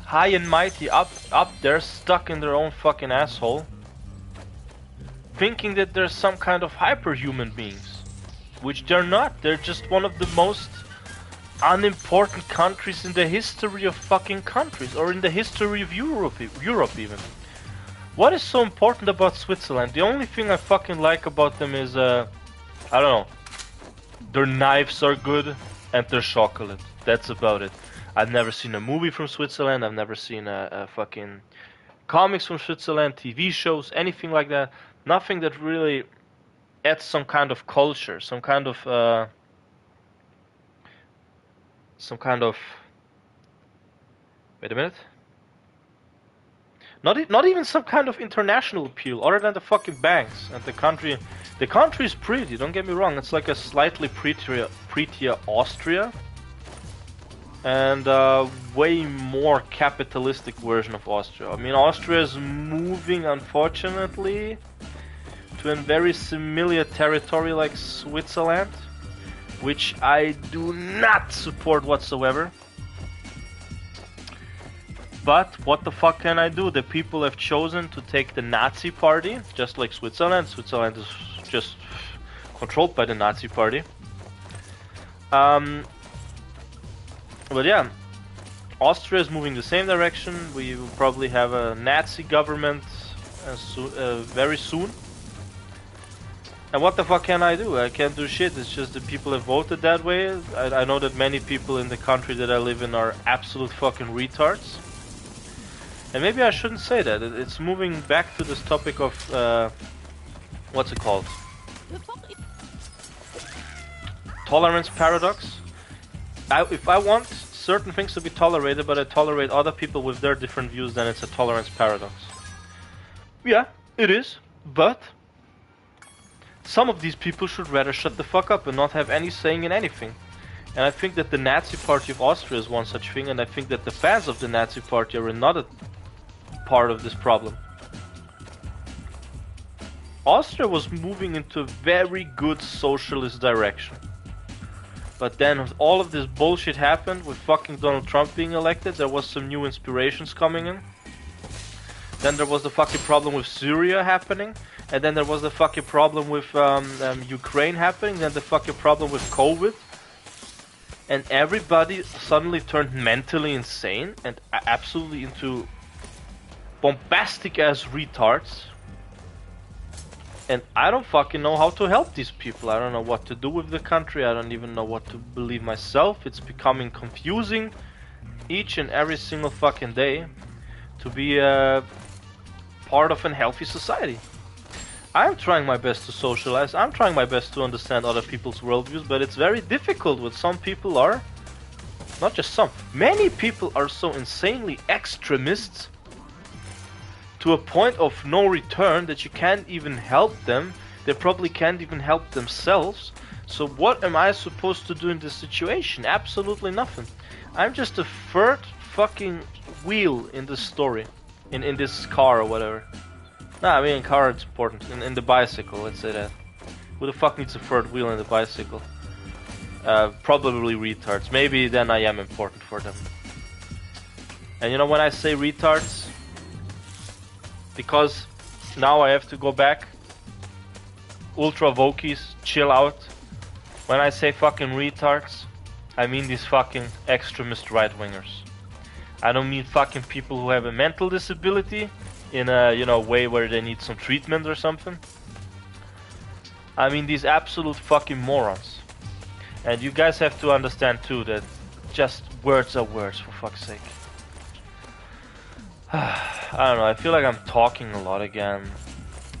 high and mighty, up there, stuck in their own fucking asshole, thinking that they're some kind of hyperhuman beings, which they're not. They're just one of the most unimportant countries in the history of fucking countries, or in the history of Europe even. What is so important about Switzerland? The only thing I fucking like about them is, I don't know, their knives are good and their chocolate. That's about it. I've never seen a movie from Switzerland, I've never seen a fucking comics from Switzerland, TV shows, anything like that. Nothing that really adds some kind of culture, some kind of wait a minute. Not even some kind of international appeal, other than the fucking banks and the country. The country is pretty, don't get me wrong. It's like a slightly prettier Austria, and way more capitalistic version of Austria. I mean, Austria is moving, unfortunately, to a very similar territory like Switzerland, which I do not support whatsoever. But what the fuck can I do? The people have chosen to take the Nazi party, just like Switzerland. Switzerland is just controlled by the Nazi party. But yeah, Austria is moving the same direction. We will probably have a Nazi government very soon. And what the fuck can I do? I can't do shit. It's just the people have voted that way. I know that many people in the country that I live in are absolute fucking retards. And maybe I shouldn't say that. It's moving back to this topic of what's it called? Tolerance paradox. If I want certain things to be tolerated, but I tolerate other people with their different views, then it's a tolerance paradox. Yeah, it is, but some of these people should rather shut the fuck up and not have any saying in anything. And I think that the Nazi Party of Austria is one such thing, and I think that the fans of the Nazi Party are another part of this problem. Austria was moving into a very good socialist direction. But then all of this bullshit happened with fucking Donald Trump being elected. There was some new inspirations coming in. Then there was the fucking problem with Syria happening. And then there was the fucking problem with Ukraine happening. Then the fucking problem with COVID. And everybody suddenly turned mentally insane and absolutely into bombastic ass retards. And I don't fucking know how to help these people. I don't know what to do with the country. I don't even know what to believe myself. It's becoming confusing each and every single fucking day to be a part of a healthy society. I'm trying my best to socialize. I'm trying my best to understand other people's worldviews, but it's very difficult when some people are, not just some, many people are so insanely extremists to a point of no return that you can't even help them. They probably can't even help themselves. So what am I supposed to do in this situation? Absolutely nothing. I'm just a third fucking wheel in this story. In this car or whatever. Nah, I mean in car it's important. In the bicycle, let's say that. Who the fuck needs a third wheel in the bicycle? Probably retards. Maybe then I am important for them. And you know when I say retards? Because now I have to go back. Ultra Vokies, chill out. When I say fucking retards, I mean these fucking extremist right-wingers. I don't mean fucking people who have a mental disability in a, you know, way where they need some treatment or something. I mean these absolute fucking morons. And you guys have to understand too that just words are words, for fuck's sake. I don't know, I feel like I'm talking a lot again.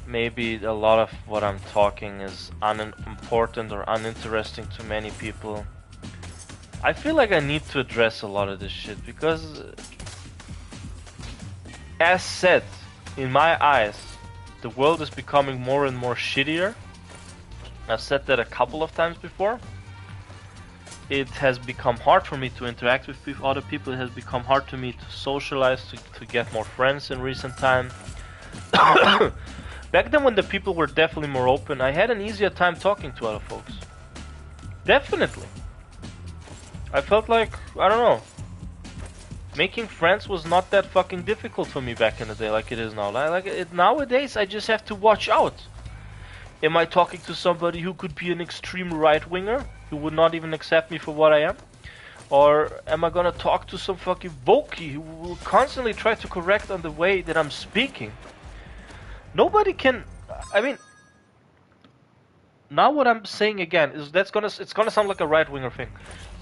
Maybe a lot of what I'm talking is unimportant or uninteresting to many people. I feel like I need to address a lot of this shit because, as said, in my eyes, the world is becoming more and more shittier. I've said that a couple of times before. It has become hard for me to interact with other people. It has become hard to me to socialize, to get more friends in recent time. Back then when the people were definitely more open, I had an easier time talking to other folks. Definitely. I felt like, I don't know, making friends was not that fucking difficult for me back in the day like it is now. Nowadays I just have to watch out. Am I talking to somebody who could be an extreme right-winger, who would not even accept me for what I am? Or am I gonna talk to some fucking Vokie who will constantly try to correct on the way that I'm speaking? Nobody can, I mean, now what I'm saying again is it's gonna sound like a right-winger thing.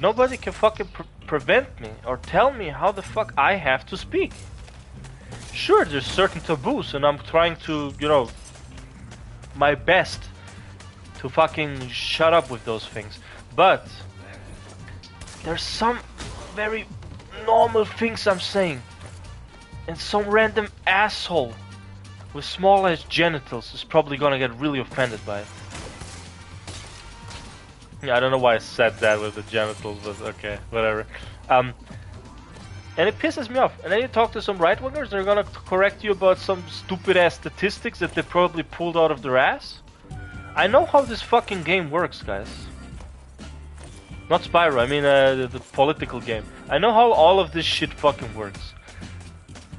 Nobody can fucking prevent me or tell me how the fuck I have to speak. Sure, there's certain taboos and I'm trying to, you know, my best to fucking shut up with those things, but there's some very normal things I'm saying, and some random asshole with small ass genitals is probably gonna get really offended by it. Yeah, I don't know why I said that with the genitals, but okay, whatever. And it pisses me off. And then you talk to some right-wingers, they're gonna correct you about some stupid-ass statistics that they probably pulled out of their ass. I know how this fucking game works, guys. Not Spyro, I mean the political game. I know how all of this shit fucking works.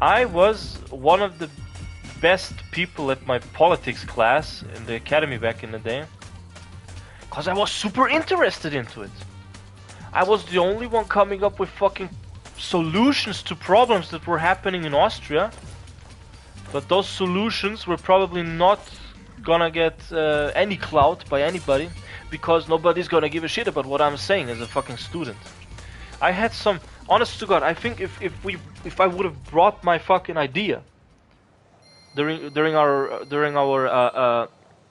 I was one of the best people at my politics class in the academy back in the day. Because I was super interested into it. I was the only one coming up with fucking solutions to problems that were happening in Austria. But those solutions were probably not gonna get any clout by anybody, because nobody's gonna give a shit about what I'm saying as a fucking student. I had some, honest to God, I think if I would have brought my fucking idea during our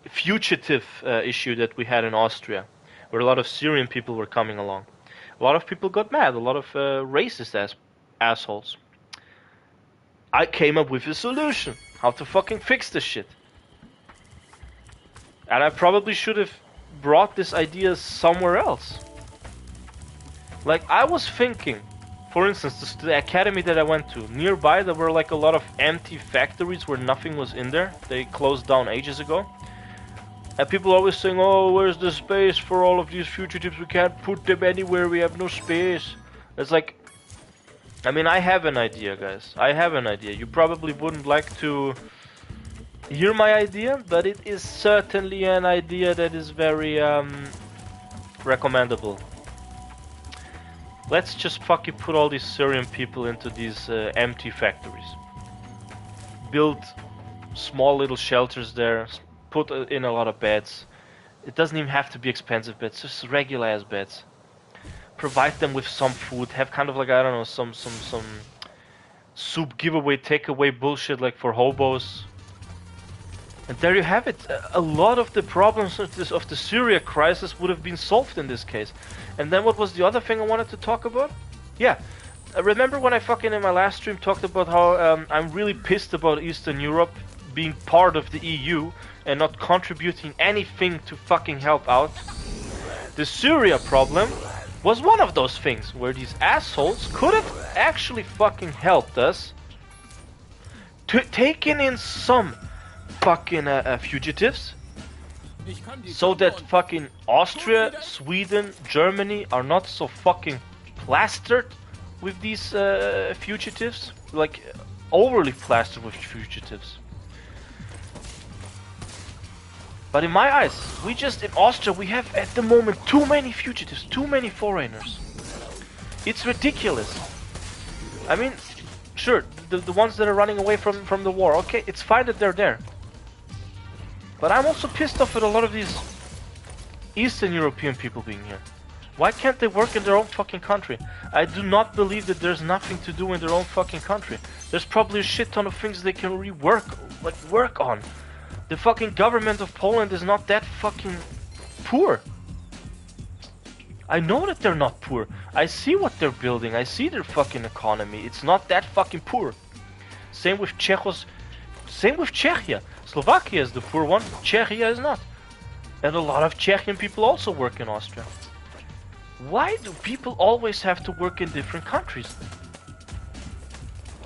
fugitive issue that we had in Austria, where a lot of Syrian people were coming along, a lot of people got mad, a lot of racist assholes. I came up with a solution how to fucking fix this shit. And I probably should have brought this idea somewhere else. Like, I was thinking, for instance, the academy that I went to, nearby there were like a lot of empty factories where nothing was in there. They closed down ages ago. And people are always saying, oh, where's the space for all of these fugitives? We can't put them anywhere, we have no space. It's like, I mean, I have an idea, guys. I have an idea. You probably wouldn't like to hear my idea, but it is certainly an idea that is very recommendable. Let's just fucking put all these Syrian people into these empty factories. Build small little shelters there, put in a lot of beds. It doesn't even have to be expensive beds, just regular ass beds. Provide them with some food, have kind of like, I don't know, some soup giveaway, takeaway bullshit like for hobos. And there you have it. A lot of the problems of the Syria crisis would have been solved in this case. And then what was the other thing I wanted to talk about? Yeah, remember when I fucking in my last stream talked about how I'm really pissed about Eastern Europe being part of the EU and not contributing anything to fucking help out? The Syria problem was one of those things where these assholes could have actually fucking helped us to taking in some fucking fugitives, so that fucking Austria, Sweden, Germany are not so fucking plastered with these fugitives, like overly plastered with fugitives. But in my eyes, we just in Austria we have at the moment too many fugitives, too many foreigners. It's ridiculous. I mean, sure, the ones that are running away from the war, okay, it's fine that they're there. But I'm also pissed off at a lot of these Eastern European people being here. Why can't they work in their own fucking country? I do not believe that there's nothing to do in their own fucking country. There's probably a shit ton of things they can work on. The fucking government of Poland is not that fucking poor. I know that they're not poor. I see what they're building. I see their fucking economy. It's not that fucking poor. Same with Czechia. Slovakia is the poor one. Czechia is not. And a lot of Czechian people also work in Austria. Why do people always have to work in different countries?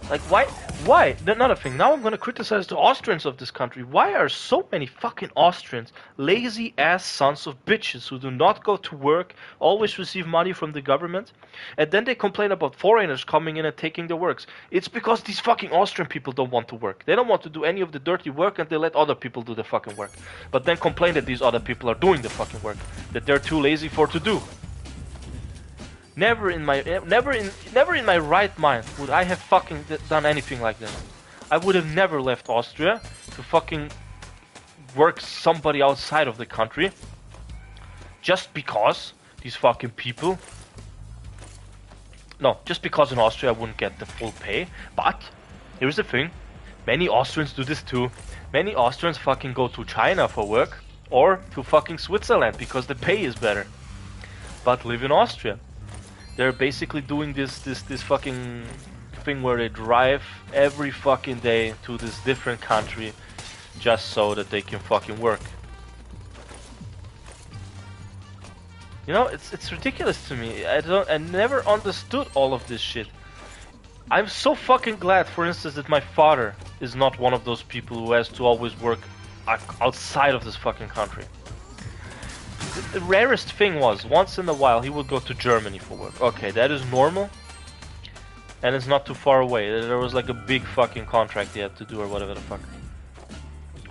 Like, why? Another thing, now I'm gonna criticize the Austrians of this country. Why are so many fucking Austrians lazy ass sons of bitches who do not go to work, always receive money from the government, and then they complain about foreigners coming in and taking their works? It's because these fucking Austrian people don't want to work. They don't want to do any of the dirty work, and they let other people do the fucking work. But then complain that these other people are doing the fucking work, that they're too lazy for to do. Never in my right mind would I have fucking done anything like that. I would have never left Austria to fucking work somebody outside of the country just because these fucking people. No, just because in Austria I wouldn't get the full pay. But here's the thing, many Austrians do this too. Many Austrians fucking go to China for work or to fucking Switzerland because the pay is better, but live in Austria. They're basically doing this fucking thing where they drive every fucking day to this different country just so that they can fucking work. You know, it's ridiculous to me. I never understood all of this shit. I'm so fucking glad, for instance, that my father is not one of those people who has to always work outside of this fucking country. The rarest thing was, once in a while, he would go to Germany for work. Okay, that is normal. And it's not too far away. There was like a big fucking contract he had to do or whatever the fuck.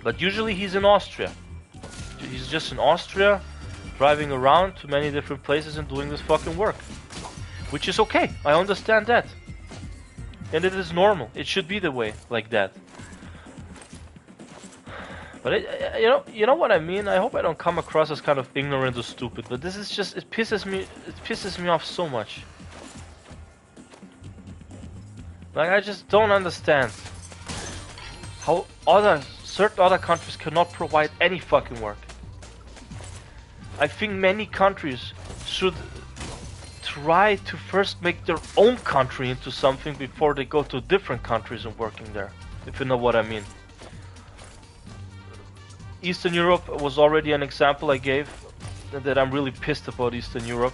But usually he's in Austria. He's just in Austria, driving around to many different places and doing this fucking work. Which is okay, I understand that. And it is normal, it should be the way, like that. But you know what I mean? I hope I don't come across as kind of ignorant or stupid, but this is just, it pisses me off so much. Like, I just don't understand how certain other countries cannot provide any fucking work. I think many countries should try to first make their own country into something before they go to different countries and working there, if you know what I mean. Eastern Europe was already an example I gave, that I'm really pissed about Eastern Europe.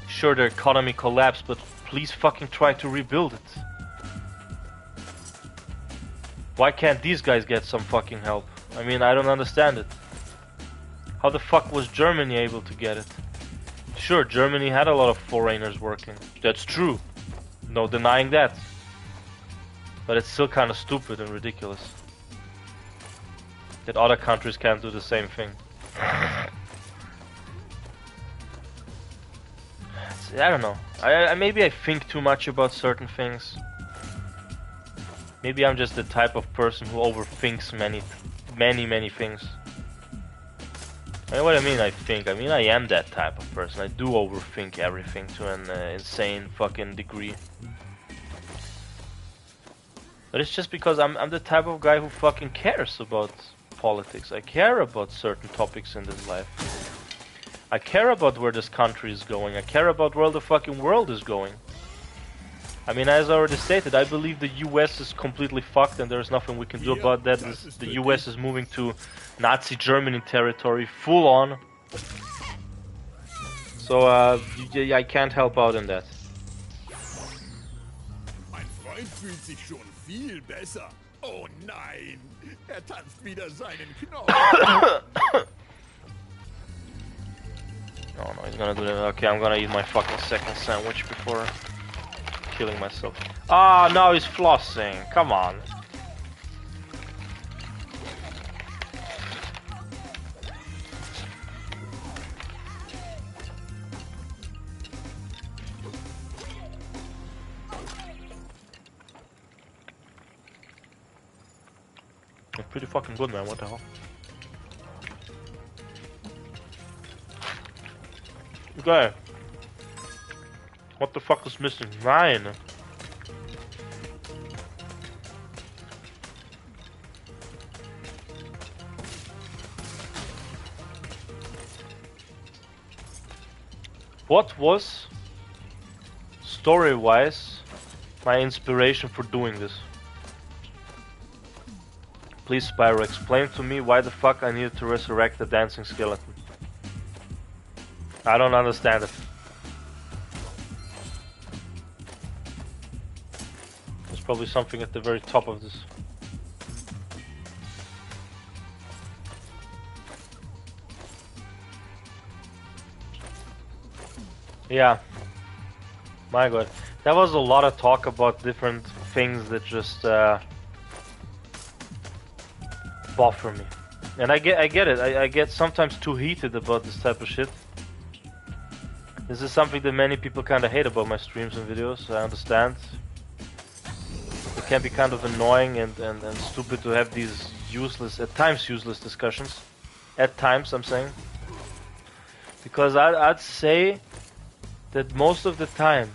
Sure, their economy collapsed, but please fucking try to rebuild it. Why can't these guys get some fucking help? I mean, I don't understand it. How the fuck was Germany able to get it? Sure, Germany had a lot of foreigners working. That's true. No denying that. But it's still kind of stupid and ridiculous that other countries can't do the same thing. I don't know. Maybe I think too much about certain things. Maybe I'm just the type of person who overthinks many things. I know what I mean, I think. I mean, I am that type of person. I do overthink everything to an insane fucking degree. But it's just because I'm the type of guy who fucking cares about politics. I care about certain topics in this life. I care about where this country is going. I care about where the fucking world is going. I mean, as I already stated, I believe the US is completely fucked and there's nothing we can do about that. The US is moving to Nazi Germany territory, full on. So, I can't help out in that. Mein Freund fühlt sich schon viel besser. Oh nein, tanzt wieder seinen Knochen. Oh no, he's gonna do that. Okay, I'm gonna eat my fucking second sandwich before killing myself. Ah, now he's flossing. Come on. It's pretty fucking good, man. What the hell? Okay. What the fuck is missing? 9. What was, story-wise, my inspiration for doing this? Please, Spyro, explain to me why the fuck I needed to resurrect the dancing skeleton. I don't understand it. There's probably something at the very top of this. Yeah. My god. There was a lot of talk about different things that just bother me. And I get it. I get sometimes too heated about this type of shit. This is something that many people kind of hate about my streams and videos, I understand. It can be kind of annoying and stupid to have these useless, at times useless discussions. At times, I'm saying. Because I'd say that most of the time,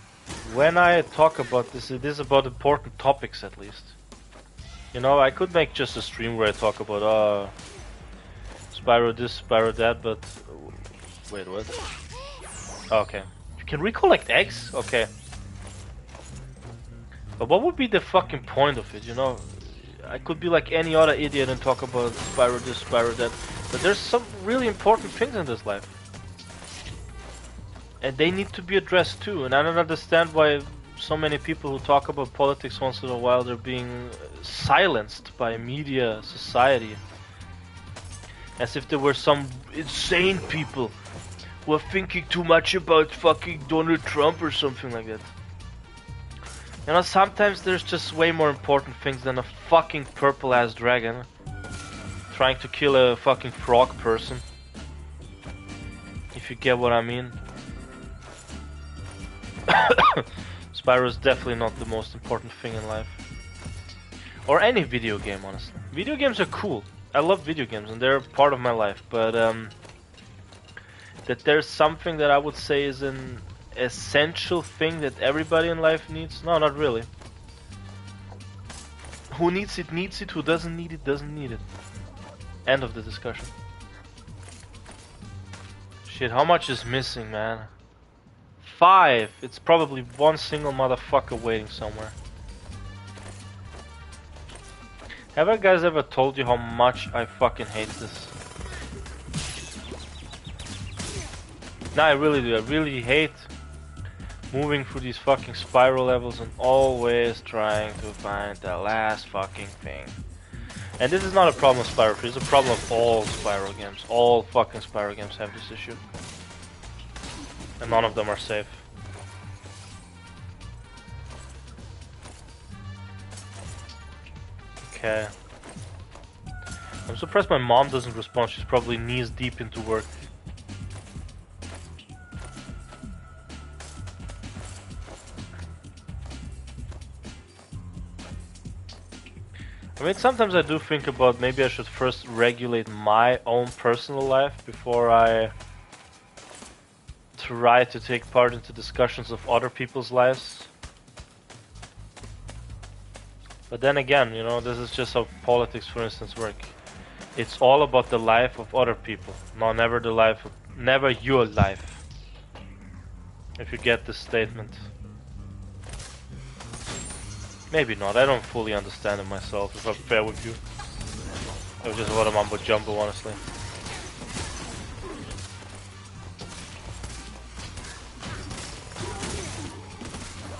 when I talk about this, it is about important topics at least. You know, I could make just a stream where I talk about, Spyro this, Spyro that, but... Wait, what? Okay. You can recollect eggs? Okay. But what would be the fucking point of it, you know? I could be like any other idiot and talk about Spyro this, Spyro that. But there's some really important things in this life. And they need to be addressed too. And I don't understand why so many people who talk about politics once in a while, they're being silenced by media, society. As if there were some insane people who are thinking too much about fucking Donald Trump or something like that. You know, sometimes there's just way more important things than a fucking purple ass dragon trying to kill a fucking frog person. If you get what I mean. Spyro is definitely not the most important thing in life. Or any video game, honestly. Video games are cool. I love video games and they're part of my life, but that there's something that I would say is an essential thing that everybody in life needs? No, not really. Who needs it, needs it. Who doesn't need it, doesn't need it. End of the discussion. Shit, how much is missing, man? 5! It's probably one single motherfucker waiting somewhere. Have I guys ever told you how much I fucking hate this? No, I really do. I really hate moving through these fucking Spyro levels and always trying to find the last fucking thing. And this is not a problem of Spyro 3, it's a problem of all Spyro games. All fucking Spyro games have this issue. And none of them are safe. Okay. I'm surprised my mom doesn't respond, she's probably knees deep into work. I mean, sometimes I do think about maybe I should first regulate my own personal life before I try to take part into discussions of other people's lives. But then again, you know, this is just how politics, for instance, work. It's all about the life of other people, never the life of, never your life. If you get this statement. Maybe not, I don't fully understand it myself, if I'm fair with you. It was just a lot of mumbo jumbo, honestly.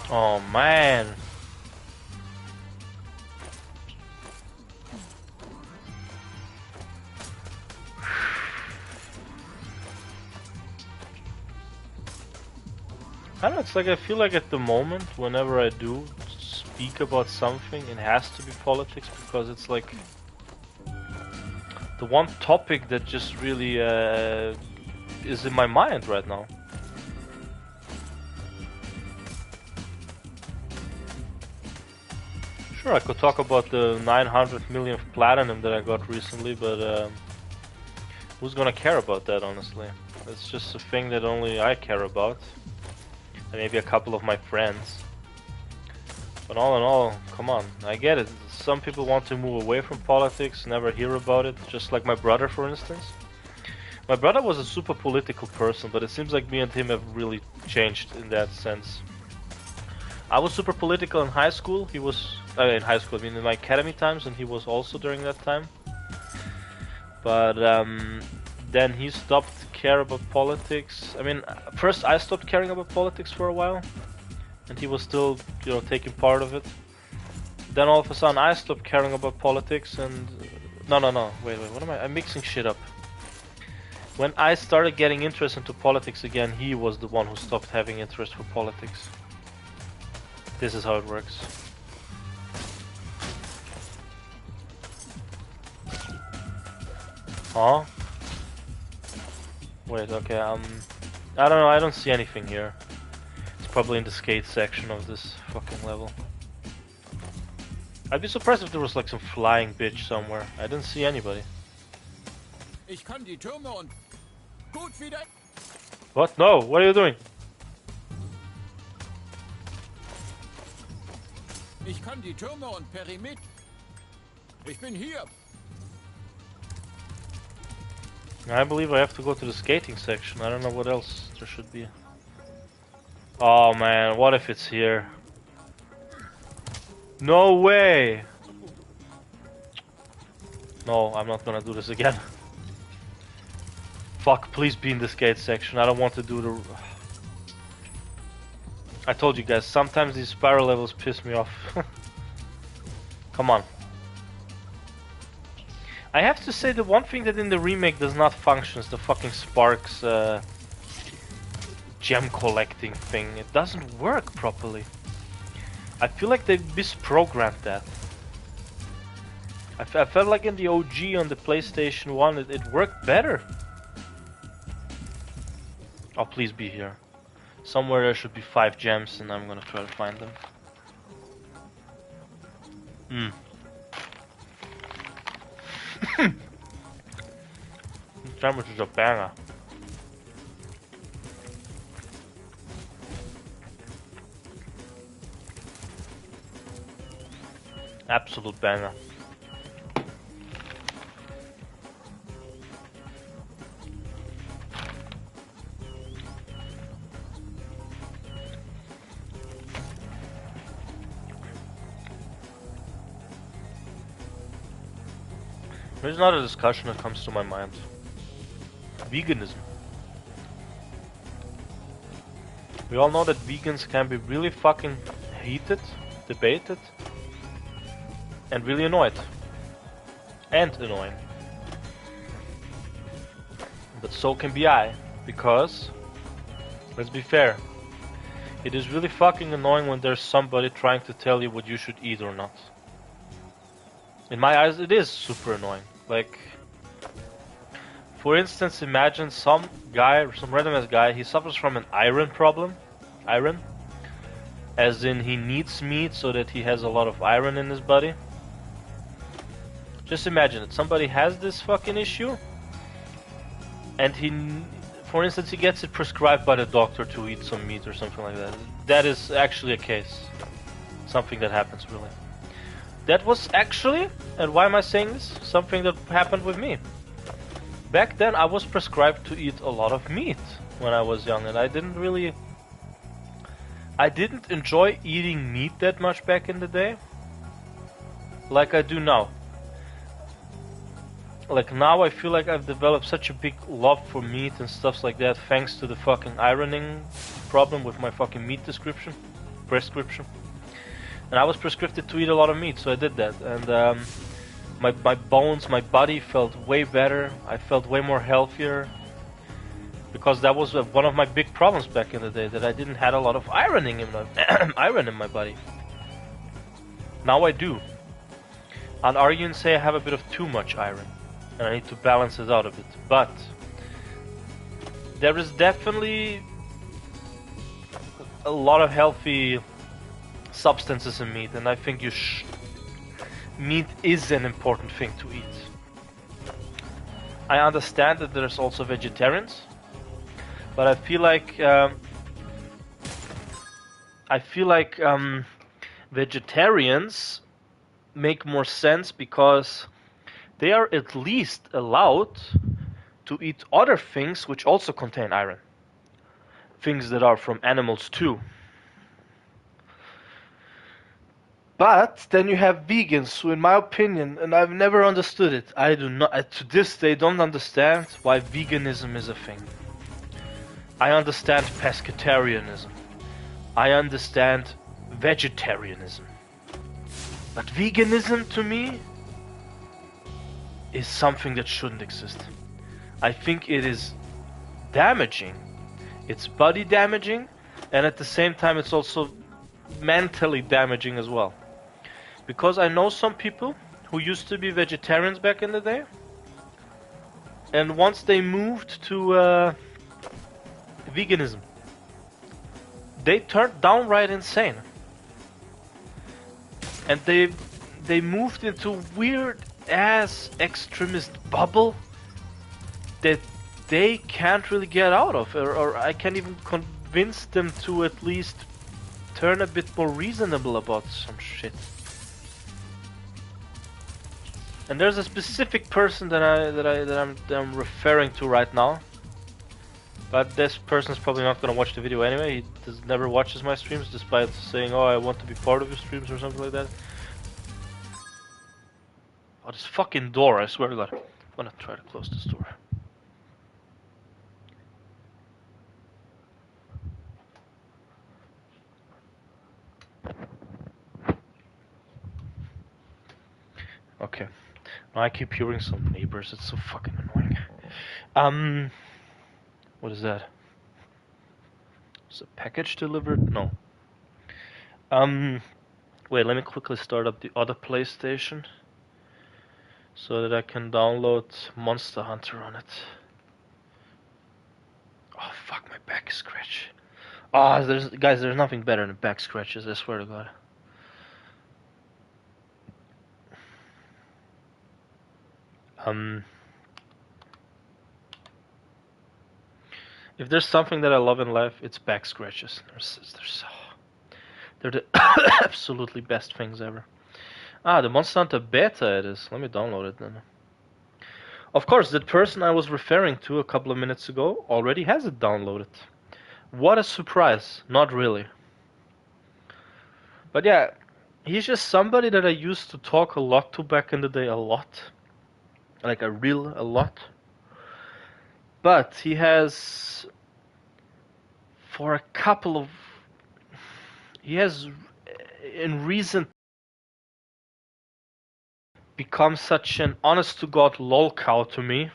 Oh man! I don't know, it's like I feel like at the moment, whenever I do speak about something, it has to be politics, because it's like the one topic that just really is in my mind right now. Sure, I could talk about the 900 millionth platinum that I got recently, but who's gonna care about that, honestly? It's just a thing that only I care about. And maybe a couple of my friends. But all in all, come on, I get it. Some people want to move away from politics, never hear about it, just like my brother, for instance. My brother was a super political person, but it seems like me and him have really changed in that sense. I was super political in high school, he was... in high school, I mean in my academy times, and he was also during that time. But then he stopped to care about politics. I mean, first I stopped caring about politics for a while. And he was still, you know, taking part of it. Then all of a sudden I stopped caring about politics and... No, wait, what am I... I'm mixing shit up. When I started getting interest into politics again, he was the one who stopped having interest for politics. This is how it works. Huh? Wait, okay, I don't know, I don't see anything here. Probably in the skate section of this fucking level. I'd be surprised if there was like some flying bitch somewhere. I didn't see anybody. Ich kann die Türme und gut wieder. What? No, what are you doing? Ich kann die Türme und Perimeter. Ich bin hier. I believe I have to go to the skating section. I don't know what else there should be. Oh man, what if it's here? No way! No, I'm not gonna do this again. Fuck, please be in the skate section. I don't want to do the... I told you guys, sometimes these Spyro levels piss me off. Come on. I have to say the one thing that in the remake does not function is the fucking Sparks gem collecting thing. It doesn't work properly. I feel like they misprogrammed that. I felt like in the OG on the PlayStation 1 it worked better. Oh, please be here. Somewhere there should be 5 gems, and I'm gonna try to find them. Sandwich is a banger. Absolute banger. There's not a discussion that comes to my mind. Veganism. We all know that vegans can be really fucking heated, debated, and really annoyed. And annoying. But so can be I, because, let's be fair, it is really fucking annoying when there's somebody trying to tell you what you should eat or not. In my eyes, it is super annoying. Like, for instance, imagine some guy, some random ass guy, he suffers from an iron problem. Iron. As in, he needs meat so that he has a lot of iron in his body. Just imagine it. Somebody has this fucking issue, and he, for instance, he gets it prescribed by the doctor to eat some meat or something like that. That is actually a case. Something that happens, really. That was actually, and why am I saying this? Something that happened with me. Back then, I was prescribed to eat a lot of meat when I was young, and I didn't enjoy eating meat that much back in the day, like I do now. Like now I feel like I've developed such a big love for meat and stuff like that thanks to the fucking ironing problem with my fucking meat prescription. And I was prescribed to eat a lot of meat, so I did that. And my bones, my body felt way better. I felt way more healthier. Because that was one of my big problems back in the day, that I didn't have a lot of iron in my body. Now I do. I'd argue and say I have a bit of too much iron, and I need to balance it out a bit. But there is definitely a lot of healthy substances in meat, and I think meat is an important thing to eat. I understand that there's also vegetarians, but I feel like vegetarians make more sense because they are at least allowed to eat other things which also contain iron. Things that are from animals too. But then you have vegans who, in my opinion, and I've never understood it, I do not, to this day, don't understand why veganism is a thing. I understand pescatarianism. I understand vegetarianism. But veganism, to me, is something that shouldn't exist. I think it is damaging. It's body damaging, and at the same time it's also mentally damaging as well. Because I know some people who used to be vegetarians back in the day, and once they moved to veganism, they turned downright insane. And they moved into weird ass extremist bubble that they can't really get out of, or I can't even convince them to at least turn a bit more reasonable about some shit. And there's a specific person that I'm referring to right now. But this person's probably not gonna watch the video anyway. He never watches my streams, despite saying, "Oh, I want to be part of your streams" or something like that. Oh, this fucking door! I swear to God, I'm gonna try to close this door. Okay. Now I keep hearing some neighbors. It's so fucking annoying. What is that? Is a package delivered? No. Wait, let me quickly start up the other PlayStation so that I can download Monster Hunter on it. Oh fuck, my back scratch. Ah, there's nothing better than back scratches, I swear to God. If there's something that I love in life, it's back scratches. They're the absolutely best things ever. Ah, the Monster Hunter beta it is. Let me download it then. Of course, the person I was referring to a couple of minutes ago already has it downloaded. What a surprise. Not really. But yeah, he's just somebody that I used to talk a lot to back in the day, a lot. Like a lot. But he has, for a couple of, he has in recent become such an honest to God lol cow to me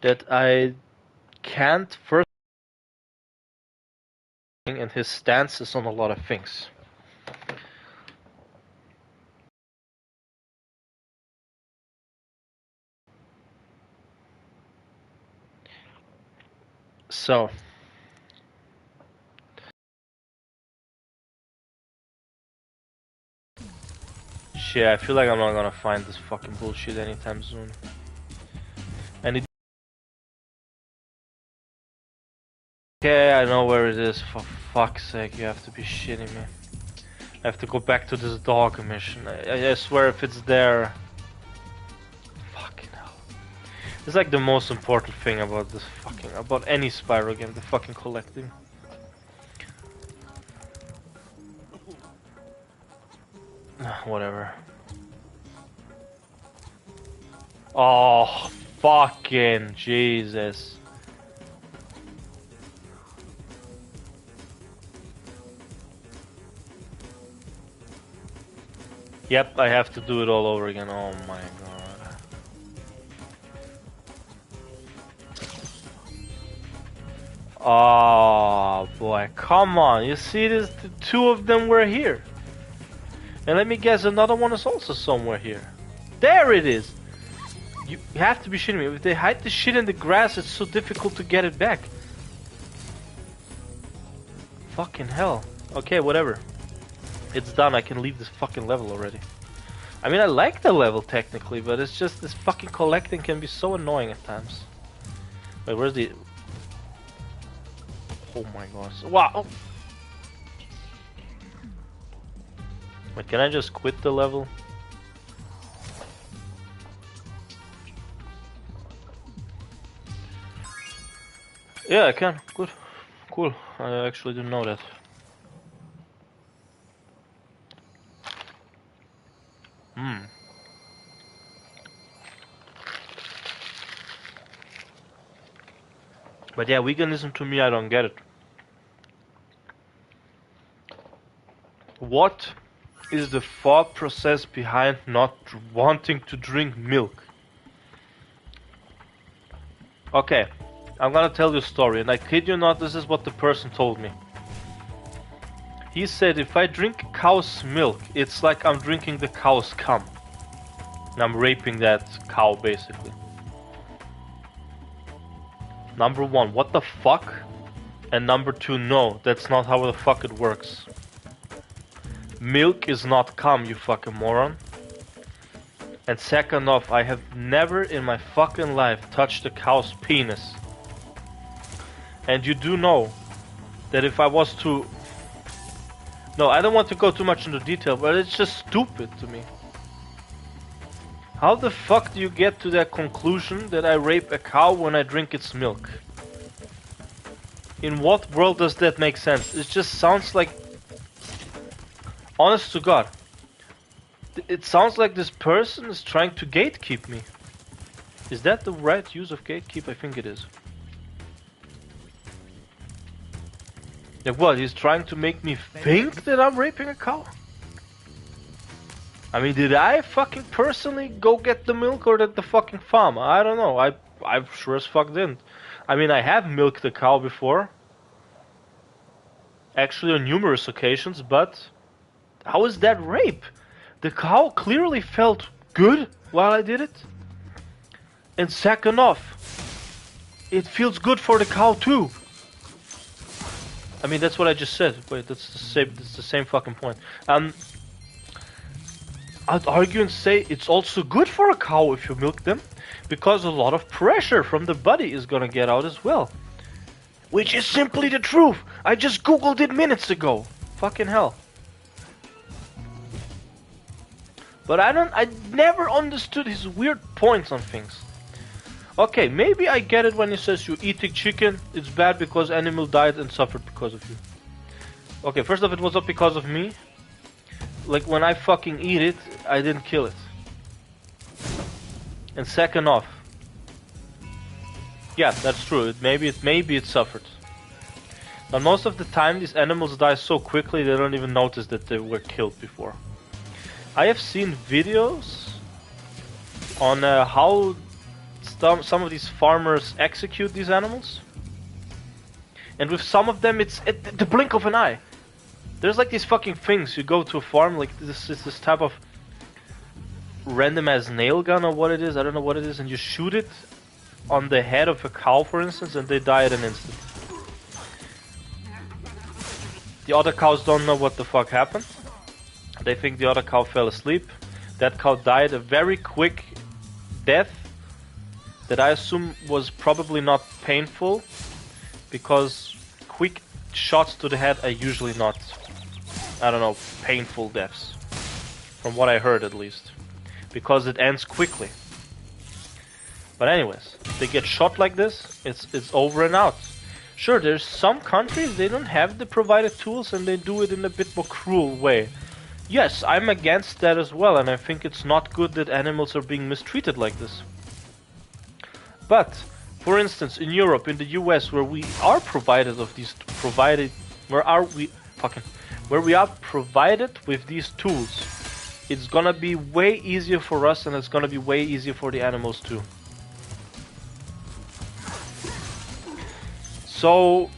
that I can't first and his stances on a lot of things. So shit, I feel like I'm not gonna find this fucking bullshit anytime soon. And it, okay, I know where it is. For fuck's sake, you have to be shitting me. I have to go back to this dog mission. I swear if it's there. Fucking hell. It's like the most important thing about this fucking, about any Spyro game, the fucking collecting. Whatever. Oh, fucking Jesus. Yep, I have to do it all over again. Oh my god. Oh boy, come on. You see this? The two of them were here. And let me guess, another one is also somewhere here. There it is! You have to be shitting me. If they hide the shit in the grass, it's so difficult to get it back. Fucking hell. Okay, whatever. It's done, I can leave this fucking level already. I mean, I like the level technically, but it's just this fucking collecting can be so annoying at times. Wait, where's the... Oh my god. Wow! Wait, can I just quit the level? Yeah, I can. Good. Cool. I actually didn't know that. But yeah, veganism to me, I don't get it. What is the thought process behind not wanting to drink milk? Okay, I'm gonna tell you a story, and I kid you not, this is what the person told me. He said if I drink cow's milk, it's like I'm drinking the cow's cum. And I'm raping that cow, basically. Number one, what the fuck? And number two, no, that's not how the fuck it works. Milk is not cum, you fucking moron. And second off, I have never in my fucking life touched a cow's penis. And you do know that if I was to... No, I don't want to go too much into detail, but it's just stupid to me. How the fuck do you get to that conclusion that I rape a cow when I drink its milk? In what world does that make sense? It just sounds like... Honest to God. It sounds like this person is trying to gatekeep me. Is that the right use of gatekeep? I think it is. Like what? He's trying to make me think that I'm raping a cow? I mean, did I fucking personally go get the milk or did the fucking farm? I don't know. I sure as fuck didn't. I mean, I have milked a cow before. Actually on numerous occasions, but... How is that rape? The cow clearly felt good while I did it. And second off, it feels good for the cow too. I mean, that's what I just said. Wait, that's the same fucking point. I'd argue and say it's also good for a cow if you milk them, because a lot of pressure from the body is gonna get out as well. Which is simply the truth. I just googled it minutes ago. Fucking hell. But I never understood his weird points on things. Okay, maybe I get it when he says you eating chicken, it's bad because animal died and suffered because of you. Okay, first off, it was not because of me. Like, when I fucking eat it, I didn't kill it. And second off, yeah, that's true. Maybe it suffered. But most of the time, these animals die so quickly they don't even notice that they were killed before. I have seen videos on how some of these farmers execute these animals, and with some of them, it's at the blink of an eye. There's like these fucking things. You go to a farm, like this is this type of random ass nail gun or what it is. I don't know what it is, and you shoot it on the head of a cow, for instance, and they die at an instant. The other cows don't know what the fuck happened. They think the other cow fell asleep. That cow died a very quick death that I assume was probably not painful, because quick shots to the head are usually not, I don't know, painful deaths. From what I heard, at least. Because it ends quickly. But anyways, if they get shot like this, it's over and out. Sure, there's some countries, they don't have the provided tools and they do it in a bit more cruel way. Yes, I'm against that as well, and I think it's not good that animals are being mistreated like this. But, for instance, in Europe, in the US, where we are provided of these where we are provided with these tools, it's gonna be way easier for us, and it's gonna be way easier for the animals too. So,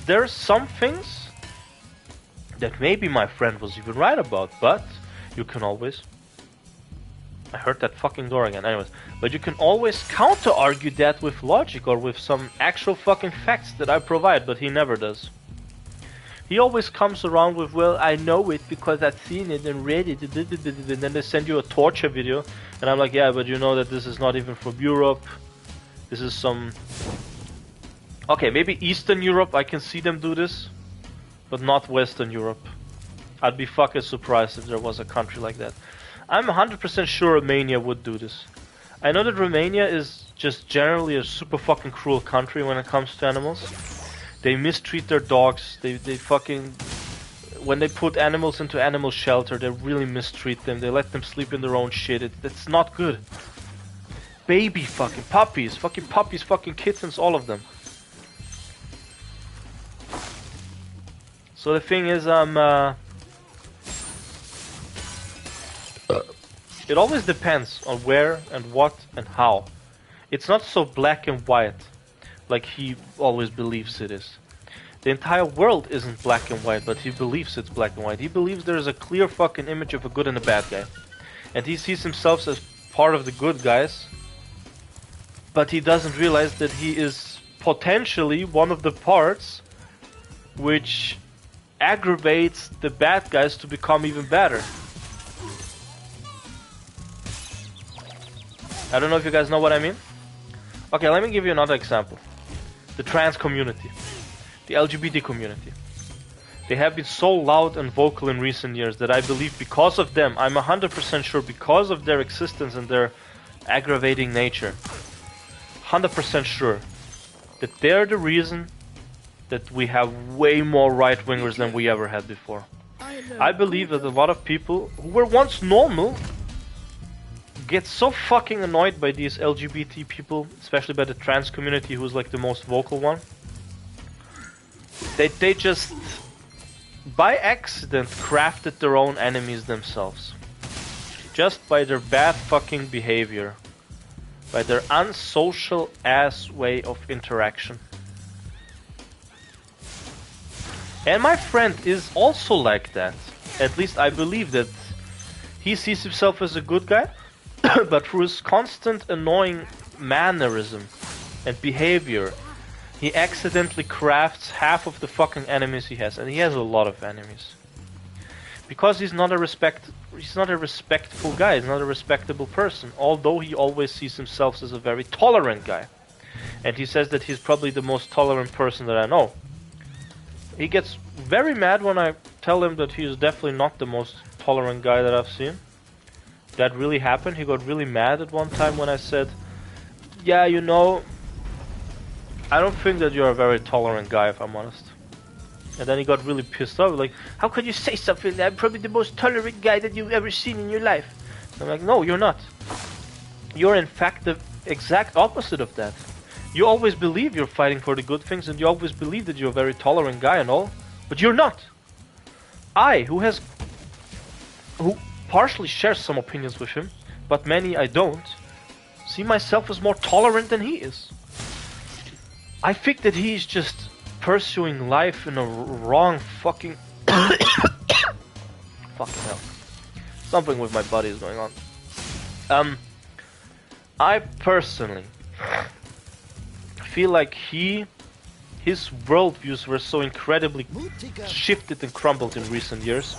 there's some things that maybe my friend was even right about, but you can always... I heard that fucking door again, anyways. But you can always counter-argue that with logic or with some actual fucking facts that I provide, but he never does. He always comes around with, well, I know it because I've seen it and read it, and then they send you a torture video, and I'm like, yeah, but you know that this is not even from Europe. This is some... Okay, maybe Eastern Europe, I can see them do this, but not Western Europe. I'd be fucking surprised if there was a country like that. I'm 100% sure Romania would do this. I know that Romania is just generally a super fucking cruel country when it comes to animals. They mistreat their dogs, they fucking... When they put animals into animal shelter, they really mistreat them, they let them sleep in their own shit, it's not good. Baby fucking puppies, fucking kittens, all of them. So the thing is, it always depends on where and what and how. It's not so black and white like he always believes it is. The entire world isn't black and white, but he believes it's black and white. He believes there is a clear fucking image of a good and a bad guy. And he sees himself as part of the good guys, but he doesn't realize that he is potentially one of the parts which aggravates the bad guys to become even better. I don't know if you guys know what I mean. Okay, let me give you another example. The trans community. The LGBT community. They have been so loud and vocal in recent years that I believe because of them, I'm 100% sure because of their existence and their aggravating nature, 100% sure that they're the reason that we have way more right-wingers than we ever had before. I believe that a lot of people who were once normal get so fucking annoyed by these LGBT people, especially by the trans community, who's like the most vocal one. They just, by accident, crafted their own enemies themselves. Just by their bad fucking behavior. By their unsocial ass way of interaction. And my friend is also like that. At least I believe that he sees himself as a good guy. But through his constant annoying mannerism, and behavior, he accidentally crafts half of the fucking enemies he has, and he has a lot of enemies. Because he's not a respectful guy, he's not a respectable person, although he always sees himself as a very tolerant guy. And he says that he's probably the most tolerant person that I know. He gets very mad when I tell him that he is definitely not the most tolerant guy that I've seen. That really happened. He got really mad at one time when I said, yeah, you know, I don't think that you're a very tolerant guy, if I'm honest. And then he got really pissed off, like, how could you say something like that? I'm probably the most tolerant guy that you've ever seen in your life. And I'm like, no, you're not. You're in fact the exact opposite of that. You always believe you're fighting for the good things, and you always believe that you're a very tolerant guy and all, but you're not. I, who partially shares some opinions with him, but many I don't, see myself as more tolerant than he is. I think that he's just pursuing life in a wrong fucking fucking hell. Something with my body is going on. I personally feel like his worldviews were so incredibly shifted and crumbled in recent years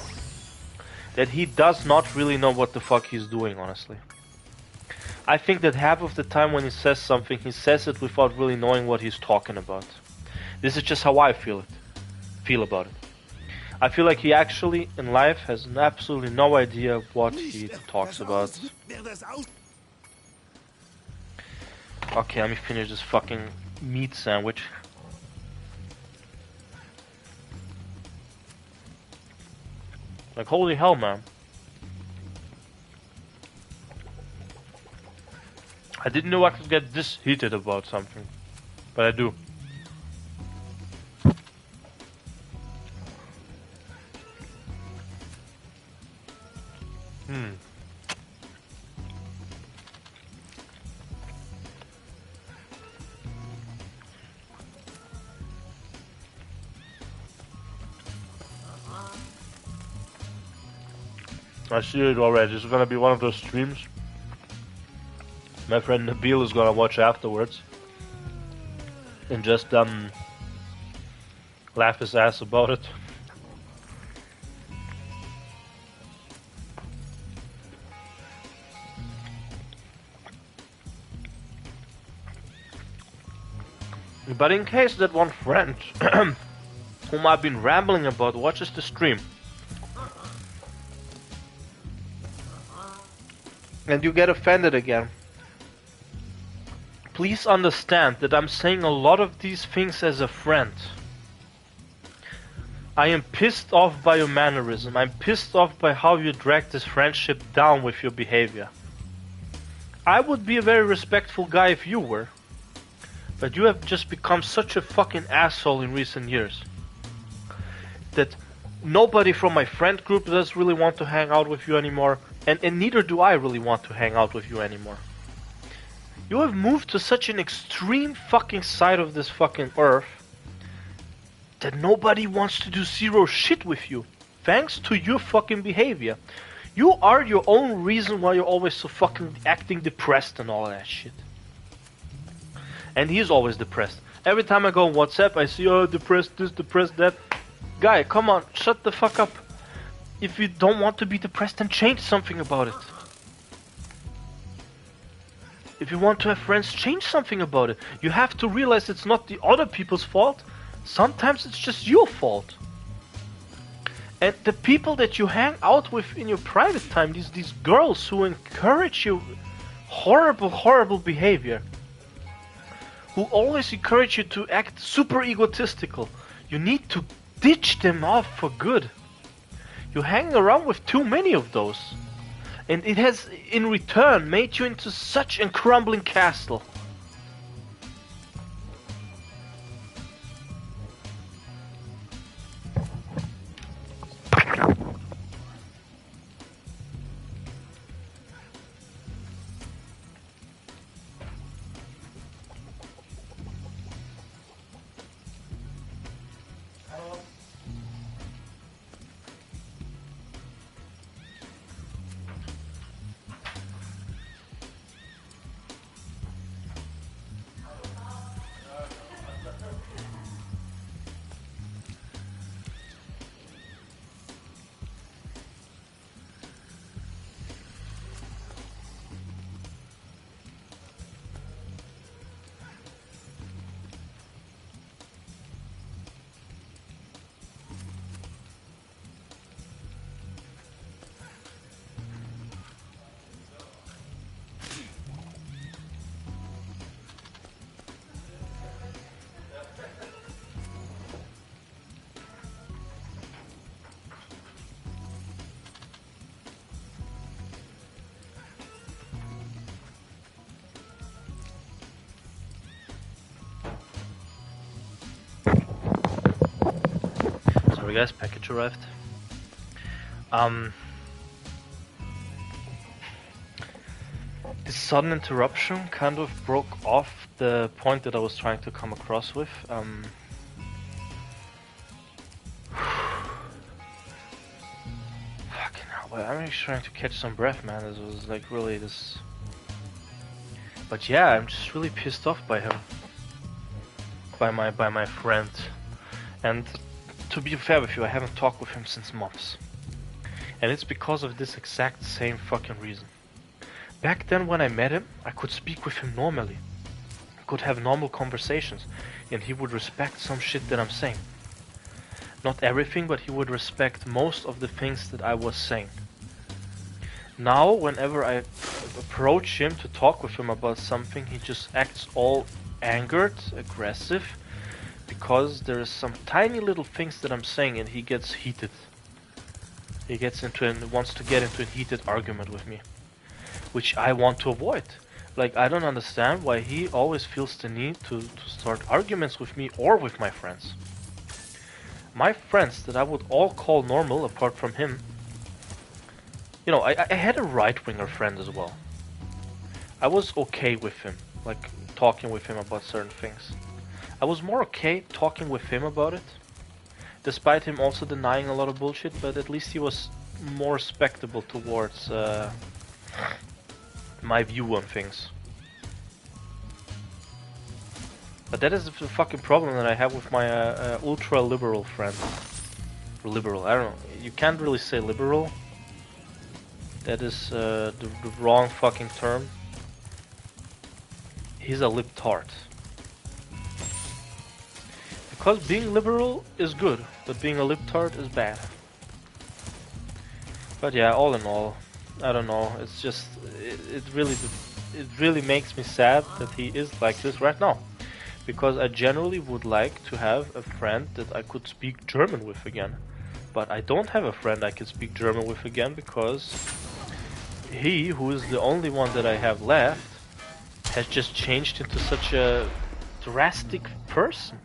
that he does not really know what the fuck he's doing, honestly. I think that half of the time when he says something, he says it without really knowing what he's talking about. This is just how I feel about it. I feel like he actually, in life, has absolutely no idea what he talks about. Okay, let me finish this fucking meat sandwich. Like, holy hell, man. I didn't know I could get this heated about something, but I do. I see it already. This is gonna be one of those streams my friend Nabil is gonna watch afterwards and just laugh his ass about it. But in case that one friend whom I've been rambling about watches the stream and you get offended again, please understand that I'm saying a lot of these things as a friend. I am pissed off by your mannerism. I'm pissed off by how you drag this friendship down with your behavior. I would be a very respectful guy if you were. But you have just become such a fucking asshole in recent years that nobody from my friend group does really want to hang out with you anymore, and neither do I really want to hang out with you anymore. You have moved to such an extreme fucking side of this fucking earth that nobody wants to do zero shit with you, thanks to your fucking behavior. You are your own reason why you're always so fucking acting depressed and all that shit. And he's always depressed. Every time I go on WhatsApp, I see, oh, depressed this, depressed that. Guy, come on, shut the fuck up. If you don't want to be depressed, then change something about it. If you want to have friends, change something about it. You have to realize it's not the other people's fault. Sometimes it's just your fault. And the people that you hang out with in your private time, these girls who encourage you horrible behavior, who always encourage you to act super egotistical, you need to ditch them off for good. You hang around with too many of those, and it has in return made you into such a crumbling castle. guys, package arrived. This sudden interruption kind of broke off the point that I was trying to come across with. Fucking hell, I'm actually trying to catch some breath, man. This was like really this... But yeah, I'm just really pissed off by him. By my friend. And to be fair with you, I haven't talked with him since months. And it's because of this exact same fucking reason. Back then when I met him, I could speak with him normally. I could have normal conversations. And he would respect some shit that I'm saying. Not everything, but he would respect most of the things that I was saying. Now, whenever I approach him to talk with him about something, he just acts all angered, aggressive, because there is some tiny little things that I'm saying and he gets heated. He gets into and wants to get into a heated argument with me, which I want to avoid. Like, I don't understand why he always feels the need to start arguments with me or with my friends. My friends that I would all call normal apart from him, you know, I had a right-winger friend as well. I was okay with him, like talking with him about certain things. I was more okay talking with him about it, despite him also denying a lot of bullshit, but at least he was more respectable towards my view on things. But that is the fucking problem that I have with my ultra-liberal friend. Liberal, I don't know, you can't really say liberal. That is the wrong fucking term. He's a libtard. Because being liberal is good, but being a libtard is bad. But yeah, all in all, I don't know. It's just it really makes me sad that he is like this right now, because I generally would like to have a friend that I could speak German with again, but I don't have a friend I can speak German with again because he, who is the only one that I have left, has just changed into such a drastic person.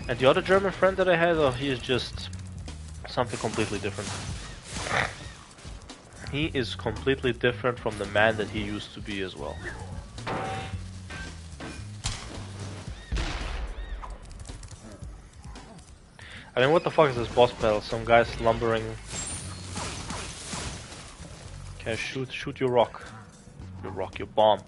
And the other German friend that I had, oh, he is just something completely different. He is completely different from the man that he used to be as well. I mean, what the fuck is this boss battle? Some guy slumbering. Okay, shoot your rock. Your rock, your bomb.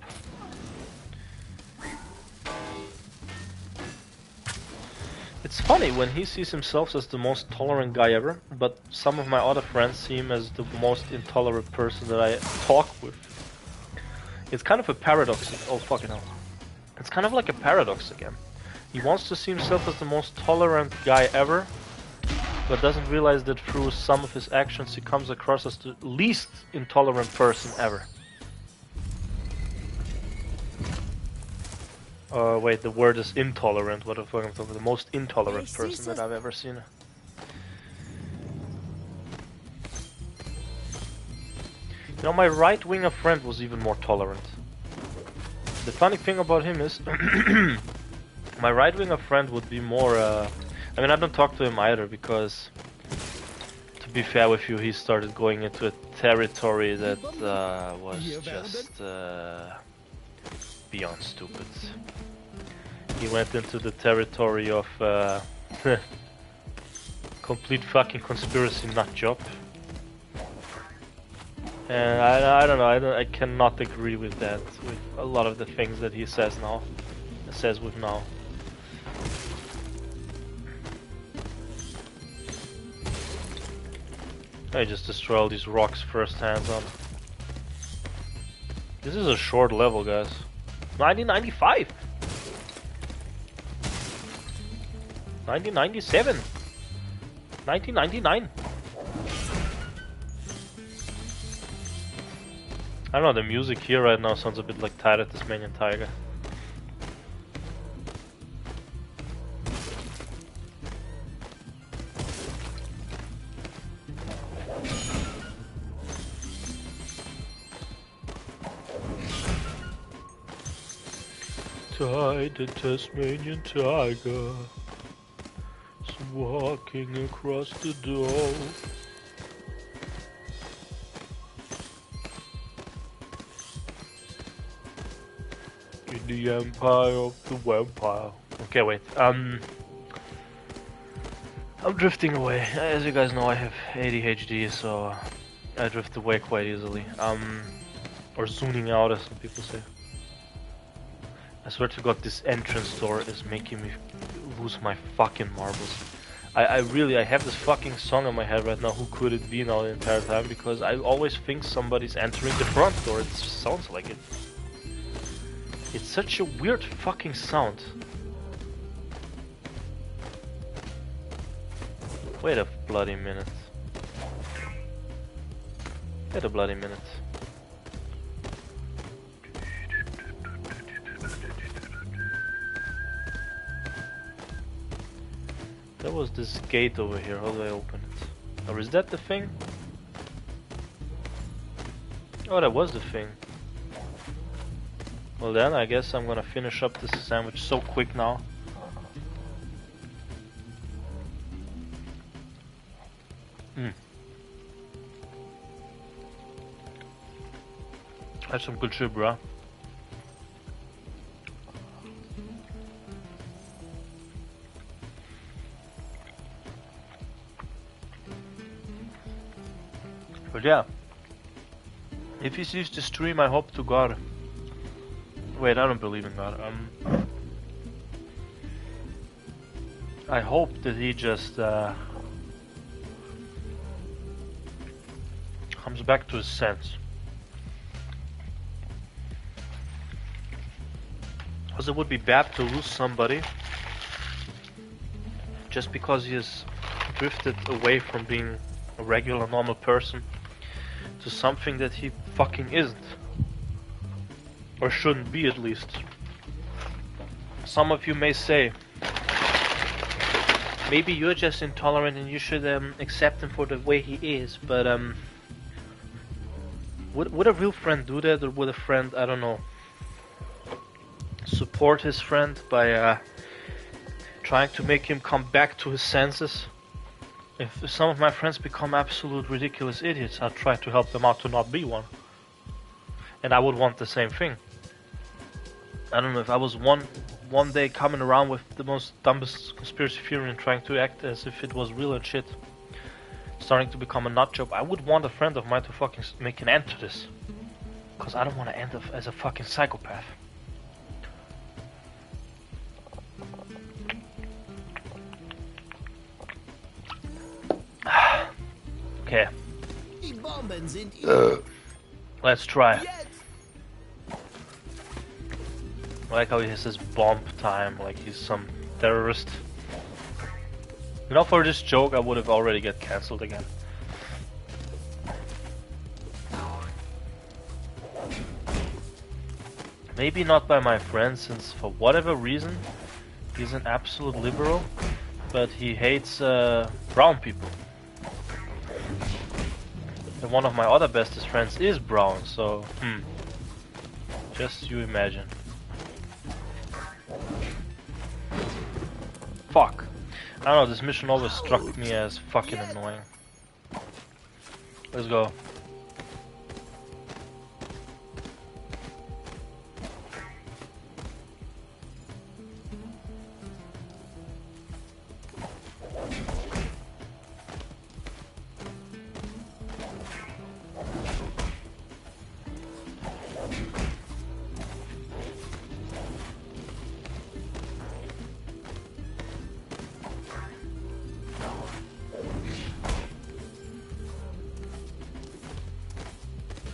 It's funny when he sees himself as the most tolerant guy ever, but some of my other friends see him as the most intolerant person that I talk with. It's kind of a paradox. Oh fucking hell. It's kind of like a paradox again. He wants to see himself as the most tolerant guy ever, but doesn't realize that through some of his actions he comes across as the least intolerant person ever. Wait, the word is intolerant. What the fuck I'm talking about? The most intolerant person that I've ever seen. You know, my right-winger friend was even more tolerant. The funny thing about him is, my right-winger friend would be more, I mean, I don't talk to him either, because, to be fair with you, he started going into a territory that was just beyond stupid. He went into the territory of complete fucking conspiracy nut job. And I don't know, I cannot agree with that, with a lot of the things that he says now. Now. I just destroy all these rocks first hands on. This is a short level, guys. 1995! 1997! 1999! I don't know, the music here right now sounds a bit like Tide of Tasmanian Tiger. Tide the Tasmanian Tiger, walking across the door. In the empire of the vampire. Okay, wait. I'm drifting away. As you guys know, I have ADHD, so I drift away quite easily. Or zooming out, as some people say. I swear to God, this entrance door is making me lose my fucking marbles. I have this fucking song in my head right now, who could it be now the entire time, because I always think somebody's entering the front door. It sounds like it. It's such a weird fucking sound. Wait a bloody minute. Wait a bloody minute. There was this gate over here. How do I open it? Or is that the thing? Oh, that was the thing. Well then, I guess I'm gonna finish up this sandwich so quick now. That's some good shit, bro. But yeah, if he sees the stream, I hope to God. Wait, I don't believe in God. I hope that he just comes back to his sense. Because it would be bad to lose somebody just because he has drifted away from being a regular, normal person to something that he fucking isn't. Or shouldn't be, at least. Some of you may say, maybe you're just intolerant and you should accept him for the way he is, but would a real friend do that, or would a friend, I don't know, support his friend by trying to make him come back to his senses? If some of my friends become absolute ridiculous idiots, I'll try to help them out to not be one. And I would want the same thing. I don't know, if I was one day coming around with the most dumbest conspiracy theory and trying to act as if it was real and shit, starting to become a nut job, I would want a friend of mine to fucking make an end to this. Because I don't want to end up as a fucking psychopath. Okay. Let's try. I like how he has this bomb time, like he's some terrorist. You know, for this joke I would have already get cancelled again. Maybe not by my friends, since for whatever reason he's an absolute liberal, but he hates brown people. And one of my other bestest friends is brown, so just you imagine. Fuck. I don't know, this mission always struck me as fucking annoying. Let's go.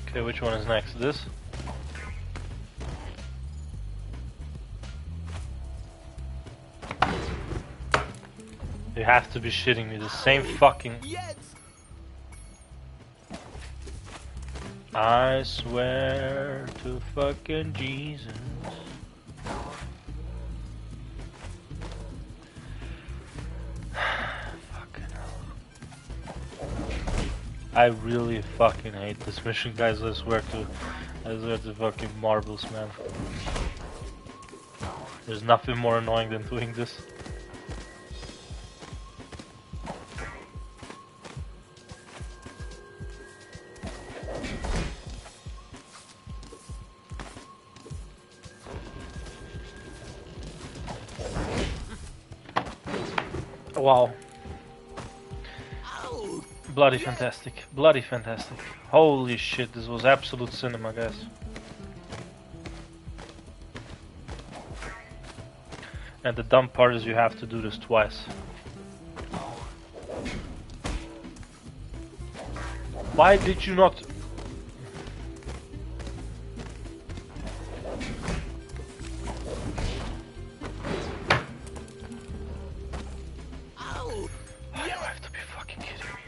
Okay, which one is next? This? You have to be shitting me, the same fucking... I swear to fucking Jesus. I really fucking hate this mission, guys. I swear to fucking marbles, man. There's nothing more annoying than doing this. Wow. Bloody fantastic. Bloody fantastic. Holy shit, this was absolute cinema, guys. And the dumb part is you have to do this twice. Why did you not... You have to be fucking kidding me.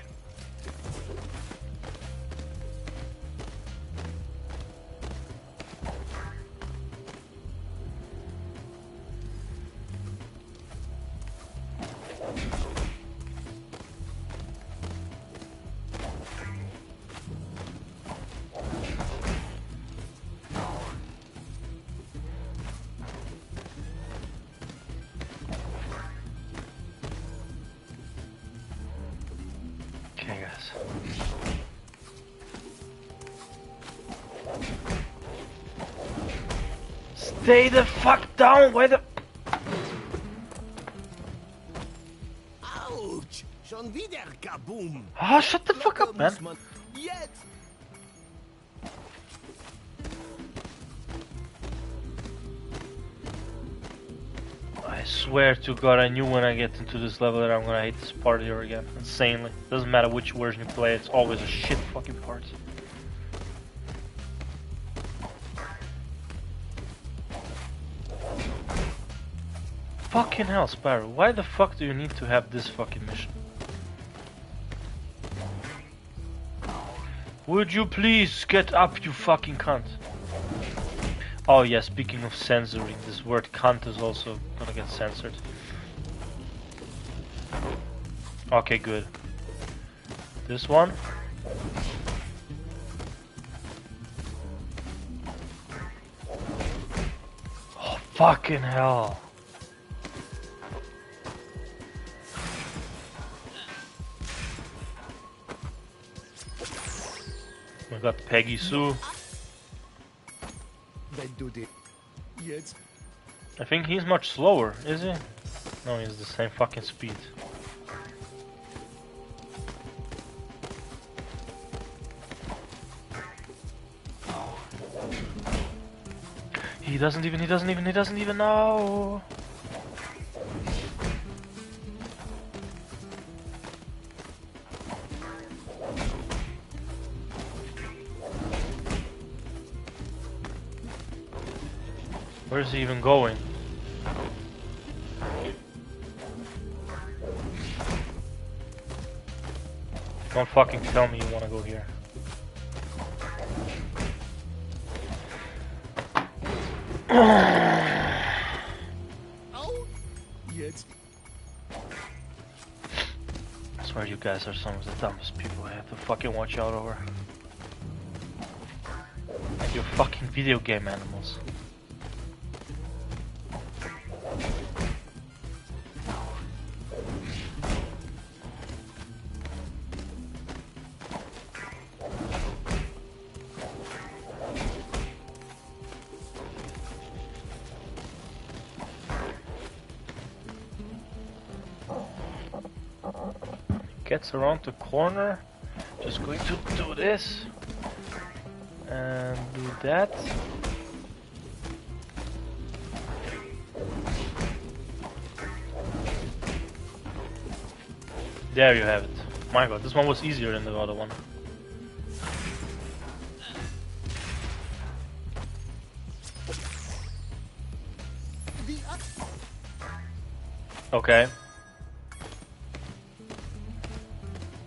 Okay, guys. Stay the fuck down! Why the... Autsch! Schon wieder Kaboom! Ah, shut the fuck up, man. Jetzt! I swear to God, I knew when I get into this level that I'm gonna hate this part here again. Insanely. Doesn't matter which version you play, it's always a shit fucking part. Fucking hell, Spyro, why the fuck do you need to have this fucking mission? Would you please get up, you fucking cunt? Oh yeah, speaking of censoring, this word cunt is also gonna get censored. Okay, good. This one. Oh, fucking hell. We got Peggy Sue. Wenn du den... Jetzt... I think he's much slower, is he? No, he's the same fucking speed. He doesn't even know. Where's he even going? Don't fucking tell me you wanna go here. Jetzt... I swear you guys are some of the dumbest people I have to fucking watch out over. Like you're fucking video game animals. Gets around the corner, just going to do this and do that. There you have it. My god, this one was easier than the other one. Okay.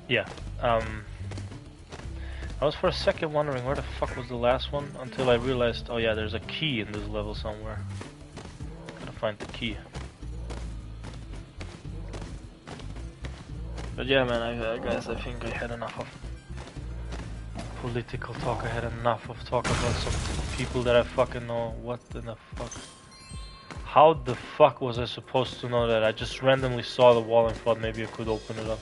Yeah, I was for a second wondering where the fuck was the last one, until I realized, oh yeah, there's a key in this level somewhere. Gotta find the key. But yeah, man, guys, I think I had enough of political talk. I had enough of talk about some people that I fucking know. What in the fuck? How the fuck was I supposed to know that? I just randomly saw the wall and thought maybe I could open it up.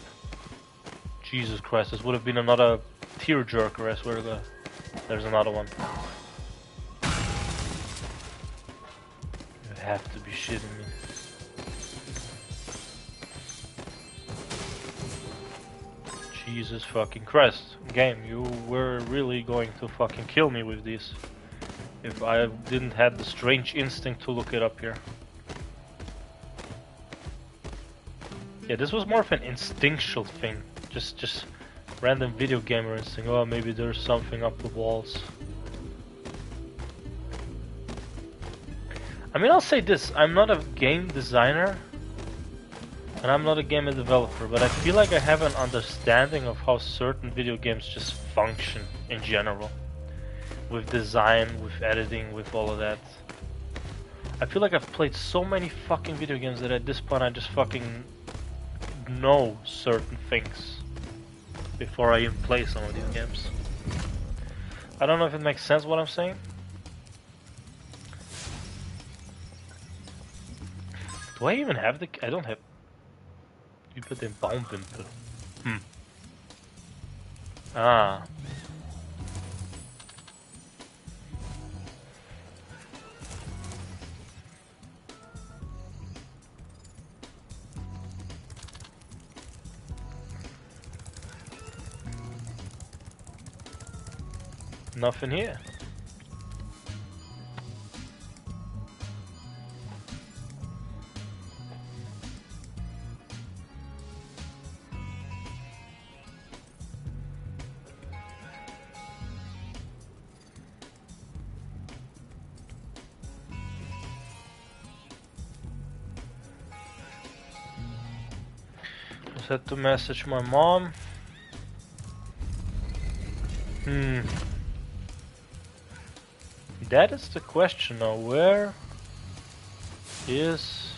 Jesus Christ, this would have been another tearjerker, I swear to God. There's another one. You have to be shitting me. Jesus fucking Christ. Game, you were really going to fucking kill me with these. If I didn't have the strange instinct to look it up here. Yeah, this was more of an instinctual thing. Just random video gamer instinct. Oh, maybe there's something up the walls. I mean, I'll say this. I'm not a game designer. And I'm not a game developer, but I feel like I have an understanding of how certain video games just function in general. With design, with editing, with all of that. I feel like I've played so many fucking video games that at this point I just fucking know certain things before I even play some of these games. I don't know if it makes sense what I'm saying. Do I even have the... I don't have... Über den Baumwimpel. Ah. Nothing here. Just had to message my mom. That is the question now. Where is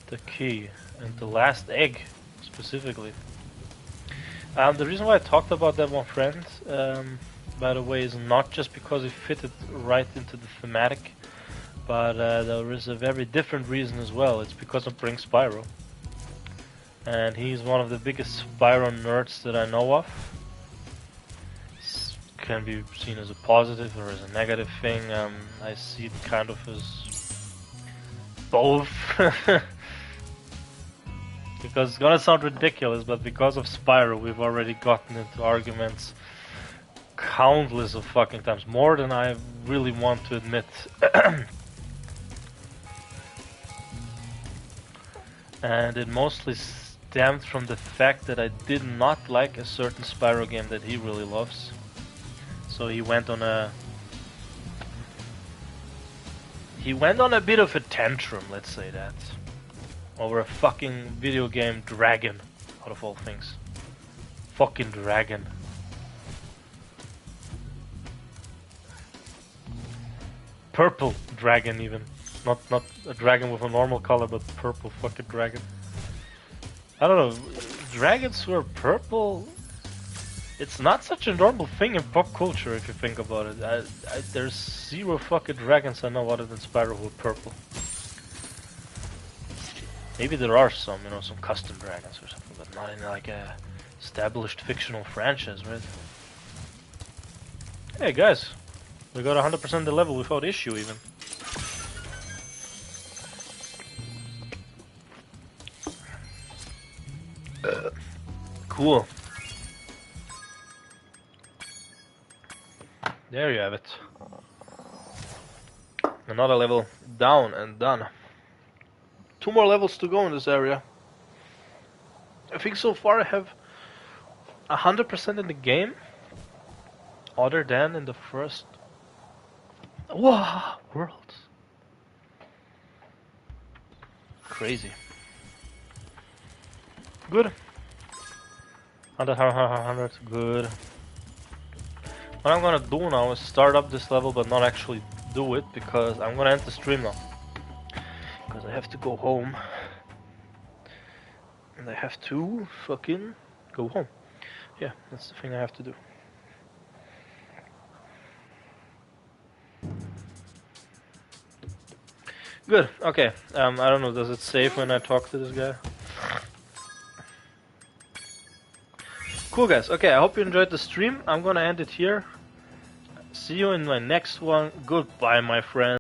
the key and the last egg specifically? The reason why I talked about that one friend, by the way, is not just because it fitted right into the thematic, but there is a very different reason as well. It's because of Bring Spyro, and he's one of the biggest Spyro nerds that I know of. Can be seen as a positive or as a negative thing. I see it kind of as both. Because it's gonna sound ridiculous, but because of Spyro we've already gotten into arguments countless of fucking times, more than I really want to admit. And it mostly stemmed from the fact that I did not like a certain Spyro game that he really loves. So he went on a bit of a tantrum, let's say that, over a fucking video game dragon, out of all things. Fucking dragon. Purple dragon even. Not a dragon with a normal color, but purple fucking dragon. I don't know, dragons who are purple... It's not such a normal thing in pop culture if you think about it. There's zero fucking dragons I know other than Spyro who are purple. Maybe there are some, you know, some custom dragons or something, but not in like a established fictional franchise, right? Hey guys, we got 100% the level without issue even. Cool. There you have it. Another level down and done. 2 more levels to go in this area. I think so far I have 100% in the game, other than in the first world. Crazy. Good. 100, good. What I'm gonna do now is start up this level but not actually do it, because I'm gonna end the stream now. Because I have to go home. And I have to fucking go home. Yeah, that's the thing I have to do. Good, okay. I don't know, does it save when I talk to this guy? Cool guys, okay, I hope you enjoyed the stream. I'm gonna end it here. See you in my next one. Goodbye, my friends.